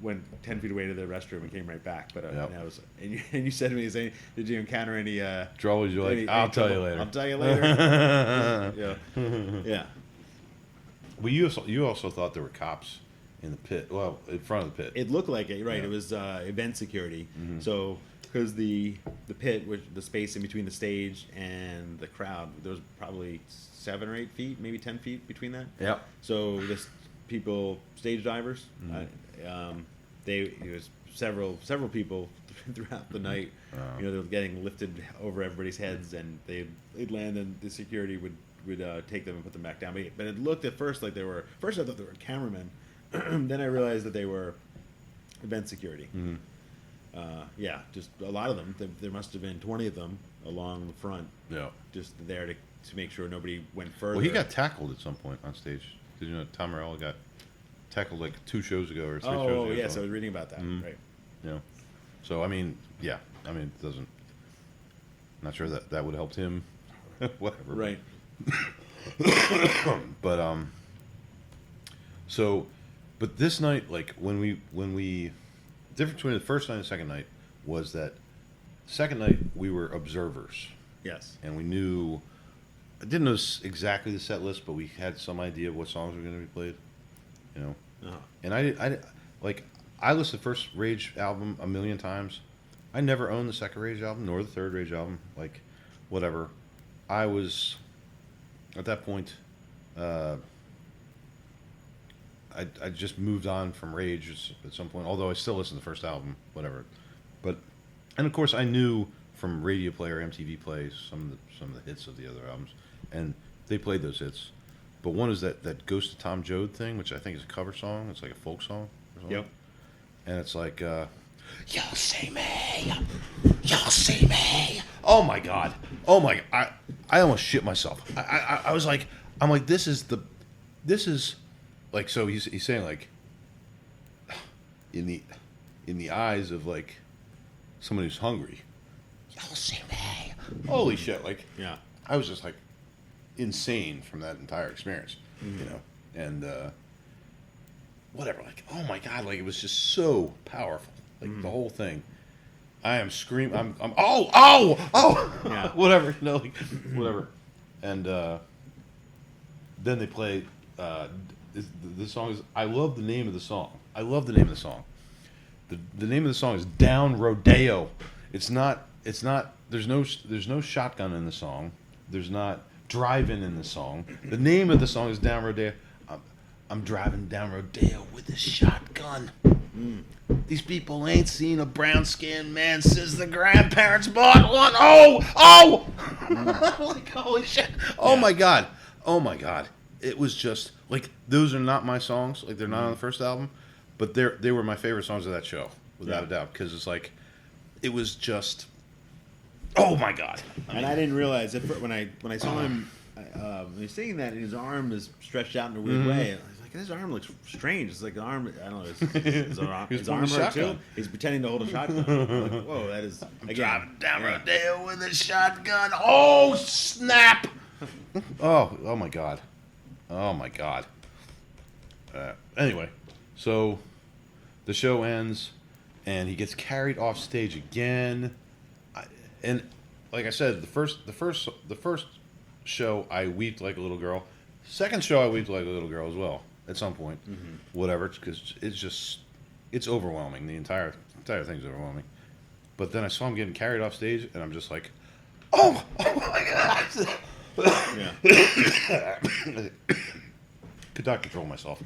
went 10 feet away to the restroom and came right back. But Yep. and you said to me, saying, did you encounter any troubles. You're like, any I'll tell you trouble? later. I'll tell you later. yeah. Well, you also thought there were cops in the pit. Well, in front of the pit. It looked like it, right? Yeah. It was event security. Mhm. So because the pit, which the space in between the stage and the crowd, there was probably 7 or 8 feet, maybe 10 feet between that. Yep. So this people, stage divers, Mhm. it was several people throughout the night. Oh. They were getting lifted over everybody's heads, and they'd land, and the security would take them and put them back down. But it looked at first like they were. First, I thought they were cameramen. Then I realized that they were event security. Mhm. Yeah, just a lot of them. There must have been 20 of them along the front, Yeah. just there to make sure nobody went further. Well, he got tackled at some point on stage. Did you know Tom Morello got tackled like 2 shows ago or 3 shows ago? Oh, yes, I was reading about that. Mhm. Right. You know, so I mean, yeah, I mean, it doesn't. Not sure that would have helped him. Whatever. Right. But so, but this night, like when we, difference between the first night and the second night was that second night we were observers Yes. and we knew. I didn't know exactly the set list, but we had some idea of what songs were going to be played. You know. Uh-huh. And I listened to the first Rage album a million times. I never owned the second Rage album nor the third Rage album. Like, whatever. I was at that point. I just moved on from Rage at some point. Although I still listen to the first album, whatever. But and of course I knew from Radio Play or MTV Plays some of the hits of the other albums, and they played those hits. But one is that Ghost of Tom Joad thing, which I think is a cover song. It's like a folk song or something. Yep. And it's like, you'll see me, you'll see me. Oh my God. Oh my, I almost shit myself. I was like, I'm like, this is like, so he's saying like, in the eyes of like someone who's hungry, you'll see me. Holy shit. Like, Yeah. I was just like insane from that entire experience, Mm-hmm. you know, and whatever, like, oh my God, like it was just so powerful, like Mm-hmm. the whole thing. I am screaming, I'm oh, Yeah. whatever, you know, like, whatever, and then they play. The song is. I love the name of the song. I love the name of the song. The name of the song is Down Rodeo. It's not. There's no shotgun in the song. There's not driving in the song. The name of the song is Down Rodeo. I'm driving down Rodeo with a shotgun. These people ain't seen a brown-skinned man since the grandparents bought one. Oh! Like, holy shit. Oh my God. Oh my God. It was just, like, those are not my songs. Like, they're not on the first album. But they were my favorite songs of that show, without a doubt. Because it's like, it was just, oh my God. And I didn't realize that when I saw him, when he was singing that, and his arm is stretched out in a weird Mm-hmm. way. I was like, his arm looks strange. It's like the arm. I don't know. His arm, He was his holding arm a hurt too. shotgun. He's pretending to hold a shotgun. I'm like, whoa, that is again. Driving down yeah. Rodeo with a shotgun. Oh, snap. Oh my God. Oh my God. Anyway, so the show ends, and he gets carried off stage again. And like I said, the first show I wept like a little girl. Second show I wept like a little girl as well. At some point, whatever, because it's overwhelming. The entire thing's overwhelming. But then I saw him getting carried off stage, and I'm just like, oh my God. Yeah. Could not control myself.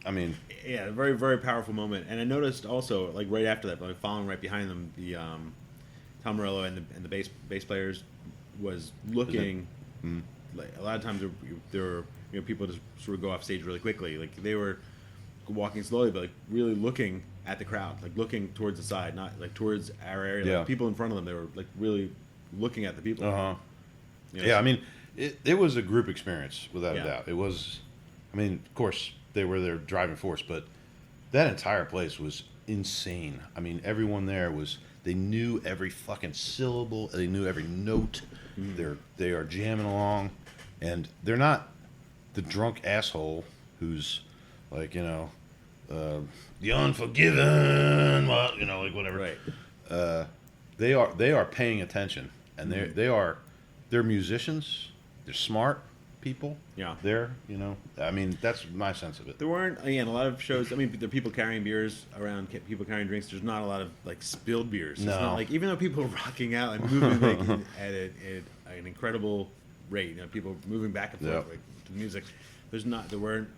I mean, Yeah, a very, very powerful moment. And I noticed also, like right after that, like following right behind them, the Tom Morello and the bass players was looking. Like a lot of times there were people just sort of go off stage really quickly. Like they were walking slowly, but like really looking at the crowd, like looking towards the side, not like towards our area. Yeah. Like people in front of them, they were like really looking at the people. uh-huh. You know, Yeah, so- I mean, It was a group experience without Yeah. a doubt. It was, I mean, of course they were their driving force, but that entire place was insane. I mean, everyone there was. They knew every fucking syllable. They knew every note. They are jamming along, and they're not the drunk asshole who's like the Unforgiven. Well, like whatever. Right. They are paying attention, and they're musicians. They're smart people. Yeah. I mean, that's my sense of it. There weren't, again, a lot of shows. I mean, there are people carrying beers around, people carrying drinks. There's not a lot of like spilled beers. It's No. not like, even though people are rocking out and moving like, at an incredible rate, people moving back and forth Yep. like, to the music. There weren't,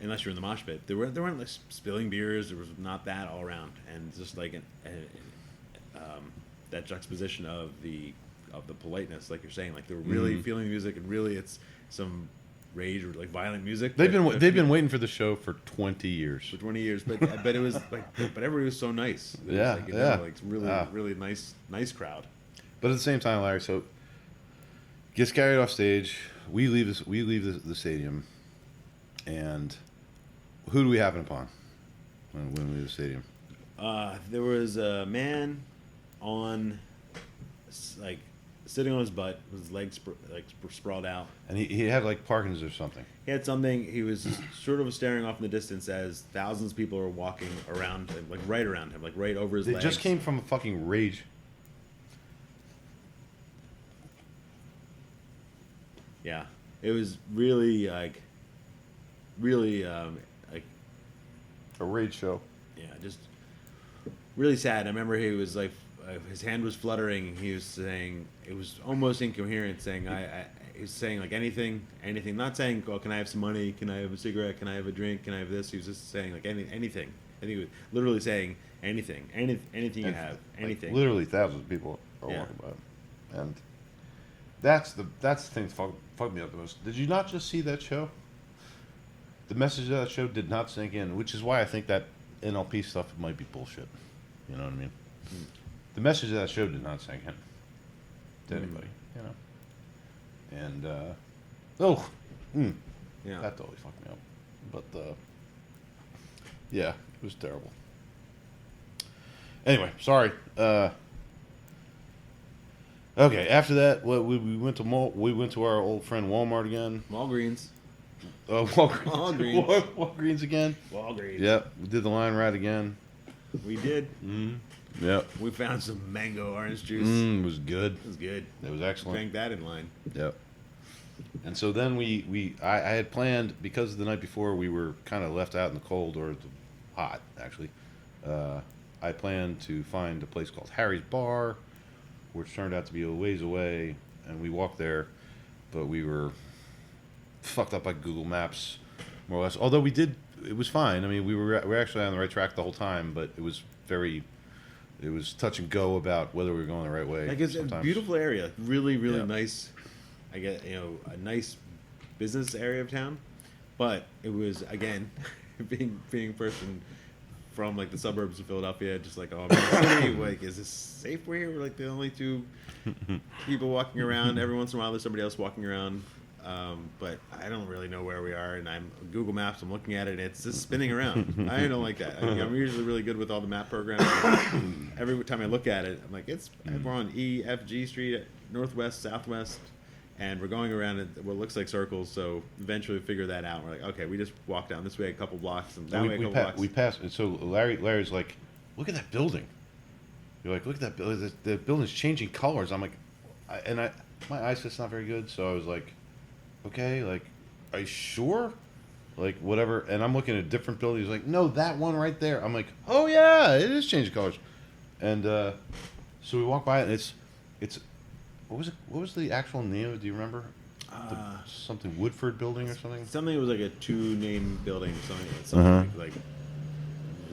unless you're in the mosh pit, there weren't like spilling beers. There was not that all around, and just like that juxtaposition of the politeness, like you're saying, like they were really feeling the music, and really it's some rage or like violent music. They've but been waiting for the show for 20 years. for 20 years, but it was like, but everybody was so nice. It was Yeah, like, yeah. like really, Yeah. really nice crowd. But at the same time, Larry, so gets carried off stage. We leave the stadium, and who do we happen upon when we leave the stadium? There was a man on, like, sitting on his butt, with his legs sprawled out. And he had like Parkinson's or something. He had something. He was sort of staring off in the distance as thousands of people were walking around him, like right around him, like right over his It legs. just came from a fucking rage. Yeah, it was really like like A rage show. yeah, just really sad. I remember he was like, his hand was fluttering. He was saying, it was almost incoherent, saying he was saying like anything, not saying, oh, can I have some money? Can I have a cigarette? Can I have a drink? Can I have this? He was just saying like anything. I think he was literally saying anything you And, have, like, anything. literally thousands of people are Yeah. walking by him. And that's the thing that fucked me up the most. Did you not just see that show? The message of that show did not sink in, which is why I think that NLP stuff might be bullshit. You know what I mean? The message of that show did not sink in to anybody, And Yeah. that totally fucked me up. But yeah, it was terrible. Anyway, sorry. Okay, after that, we went to we went to our old friend Walmart again. Walgreens. Walgreens. Walgreens. Walgreens again. Walgreens. Yep, we did the line ride again. We did. Yep. We found some mango orange juice. It was good. It was good. It was excellent. Drank that in line. Yep. And so then I had planned, because the night before we were kind of left out in the cold, or the hot actually. I planned to find a place called Harry's Bar, which turned out to be a ways away, and we walked there, but we were fucked up by Google Maps, more or less. Although it was fine. I mean, we were actually on the right track the whole time, but it was touch and go about whether we were going the right way. Like, it's a sometimes. beautiful area. Really, really Yeah. nice. I get, a nice business area of town. But it was, again, being a person from like the suburbs of Philadelphia, just like, oh, I'm in the city. Like, is this safe? We're like the only two people walking around. Every once in a while, there's somebody else walking around. But I don't really know where we are, and I'm Google Maps. I'm looking at it, and it's just spinning around. I don't like that. I'm usually really good with all the map programs. Every time I look at it, I'm like, we're on E, F, G Street, northwest, southwest, and we're going around in what looks like circles. So eventually, we figure that out. We're like, okay, we just walk down this way a couple blocks, and that way a couple blocks. We passed. And so Larry's like, look at that building. You're like, look at that building. The building's changing colors. I'm like, my eyesight's not very good, so I was like, okay, like, are you sure? Like, whatever. And I'm looking at a different building. He's like, no, that one right there. I'm like, oh yeah, it is changing colors. And so we walk by it, and it's what was the actual name of it? Do you remember? Something Woodford Building or something? Something that was like a two-name building, something like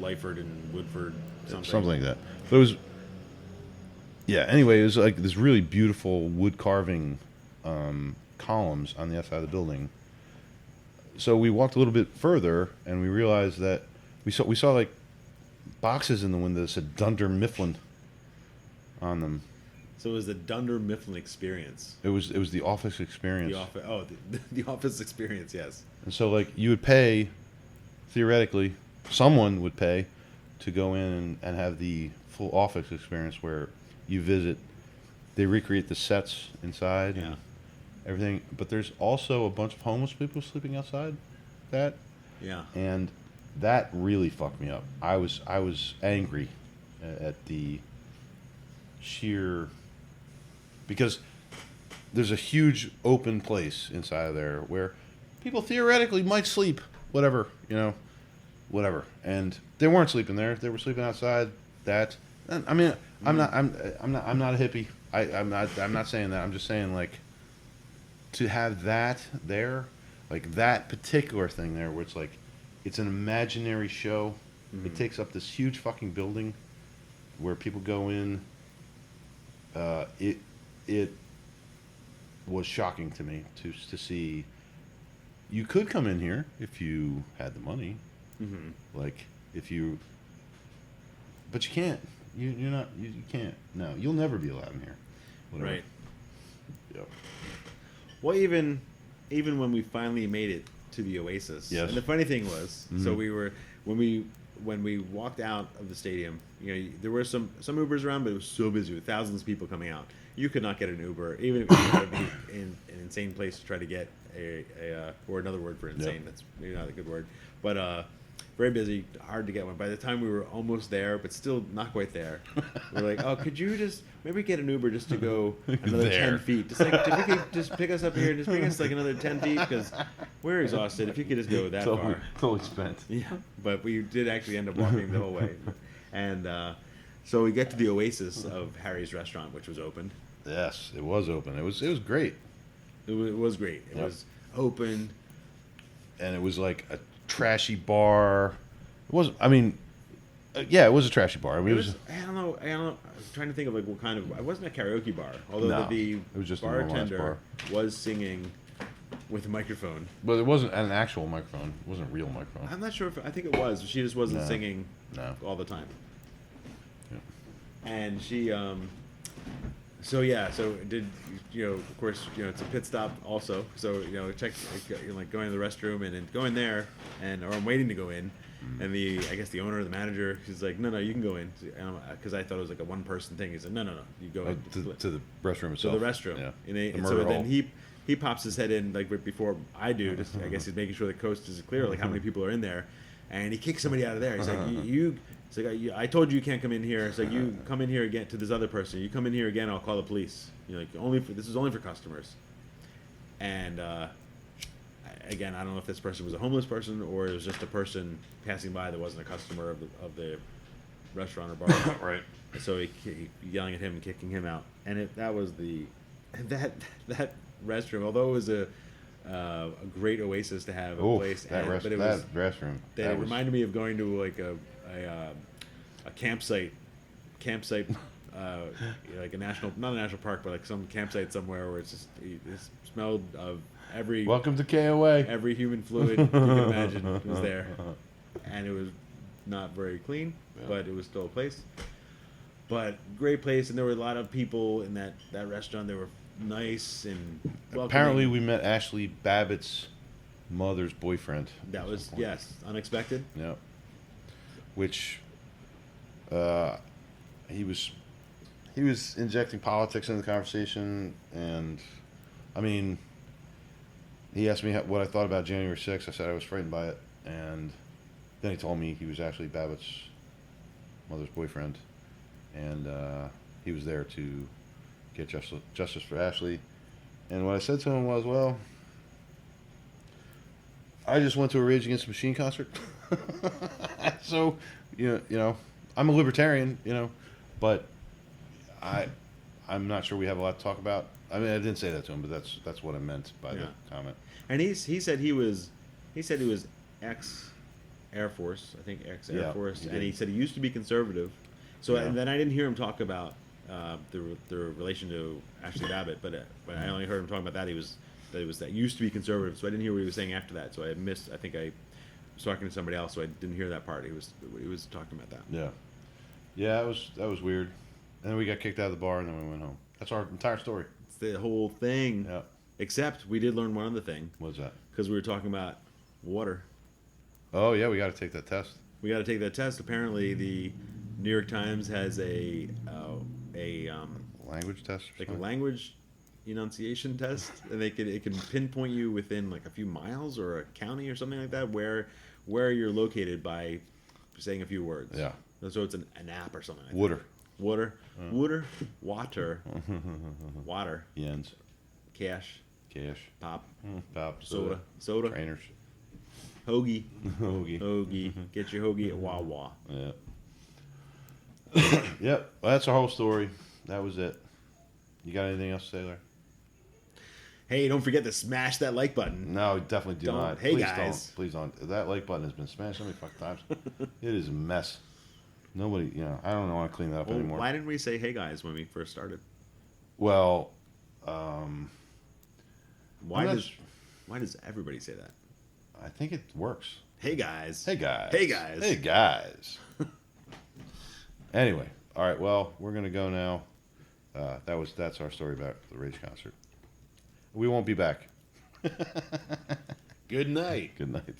Lyford and Woodford, Something like that. But it was, yeah. Anyway, it was like this really beautiful wood carving columns on the outside of the building. So we walked a little bit further, and we realized that we saw like boxes in the window that said Dunder Mifflin on them, So it was the Dunder Mifflin experience. It was the office experience. The office experience, yes. And so, like, you would pay, theoretically, someone would pay to go in and have the full office experience where you visit. They recreate the sets inside Yeah. and everything. But there's also a bunch of homeless people sleeping outside that. Yeah. And that really fucked me up. I was angry at the sheer, because there's a huge open place inside of there where people theoretically might sleep, whatever, whatever. And they weren't sleeping there; they were sleeping outside. I mean, I'm not a hippie. I'm not saying that. I'm just saying, like, to have that there, like that particular thing there, where it's like, it's an imaginary show. It takes up this huge fucking building where people go in. It was shocking to me to see. You could come in here if you had the money, like if you, but you can't. You're not. You can't. No, you'll never be allowed in here. Whatever. Right. Yep. Well, even when we finally made it to the Oasis, Yes. and the funny thing was, so we were when we walked out of the stadium, there were some Ubers around, but it was so busy with thousands of people coming out. You could not get an Uber, even if you had to be in an insane place to try to get a or another word for insane. Yep. That's maybe not a good word, but very busy, hard to get one. By the time we were almost there, but still not quite there, we're like, oh, could you just maybe get an Uber just to go another There. 10 feet? Just like, if you could just pick us up here and just bring us like another 10 feet, because we're exhausted. If you could just go that far. Totally spent. Yeah, but we did actually end up walking the whole way. And so we get to the Oasis of Harry's restaurant, which was open. Yes, it was open. It was great, It was great. It Yep. was open. and it was like a trashy bar. It wasn't. I mean, yeah, it was a trashy bar. I mean, It was, I don't know. I was trying to think of like what kind of. It wasn't a karaoke bar, although No, the it was just a normalized bartender bar. was singing with a microphone. but it wasn't an actual microphone. It wasn't a real microphone. I'm not sure if I think it was. She just wasn't No. singing No. all the time. Yeah. And she so yeah, so did of course it's a pit stop also, so check like going to the restroom and then going there, or I'm waiting to go in, and I guess the owner, the manager, he's like, no, you can go in, because I thought it was like a one person thing. He said, no, you go in To the restroom to itself. the restroom. Yeah. And, The and murder so then hall. he pops his head in like right before I do. Just, I guess he's making sure the coast is clear, like how many people are in there, and he kicks somebody out of there. He's like, It's like, I told you you can't come in here. It's like, you come in here again to this other person. You come in here again, I'll call the police. You're like, this is only for customers. And again, I don't know if this person was a homeless person or it was just a person passing by that wasn't a customer of the restaurant or bar. Right. So he yelling at him and kicking him out. And that was that restroom. Although it was a great oasis to have a Oh, place, that but it was restroom. they that was- reminded me of going to like a campsite, like not a national park, but like some campsite somewhere where it smelled of every Welcome to KOA. every human fluid you can imagine was there, and it was not very clean, but it was still a place. But great place, and there were a lot of people in that restaurant. They were nice and welcoming. Apparently, we met Ashley Babbitt's mother's boyfriend. That was, yes, unexpected. Yeah. Which, he was injecting politics into the conversation, and I mean, he asked me what I thought about January 6th. I said I was frightened by it, and then he told me he was actually Babbitt's mother's boyfriend, and he was there to get justice for Ashley. And what I said to him was, well, I just went to a Rage Against the Machine concert. So, I'm a libertarian, but I'm not sure we have a lot to talk about. I mean, I didn't say that to him, but that's what I meant by the comment. And he said he was ex Air Force, I think ex Air Yeah, Force, he and did. he said he used to be conservative. So Yeah. and then I didn't hear him talk about the relation to Ashley Babbitt, but I only heard him talking about that. It was that used to be conservative. So I didn't hear what he was saying after that. So I missed. I think I was talking to somebody else, so I didn't hear that part. He was talking about that. Yeah, that was weird. And then we got kicked out of the bar, and then we went home. That's our entire story. It's the whole thing. Yeah. Except we did learn one other thing What's that? because we were talking about water. Oh yeah, we got to take that test. We got to take that test. Apparently, the New York Times has a Language test. Or like a something? language enunciation test, and it can pinpoint you within like a few miles or a county or something like that where you're located by saying a few words. Yeah. So it's an app or something like Water. that. Water, water, water, Yens. cash, Cash. pop, Pop. soda, Trainers. hoagie, Hoagie. hoagie. Get your hoagie at Wawa. Yeah. Yep. Well, that's our whole story. That was it. You got anything else to say there? Hey, don't forget to smash that like button. No, definitely do Don't. not. Hey, Please guys. don't. Please don't. That like button has been smashed so many fucking times. It is a mess. Nobody, I don't want to clean that up Well, anymore. why didn't we say "Hey guys" when we first started? Well, Why I'm not does why does everybody say that? I think it works. Hey guys. Hey guys. Hey, guys. Hey guys. Anyway, all right. Well, we're gonna go now. That's our story about the Rage concert. We won't be back. Good night. Good night.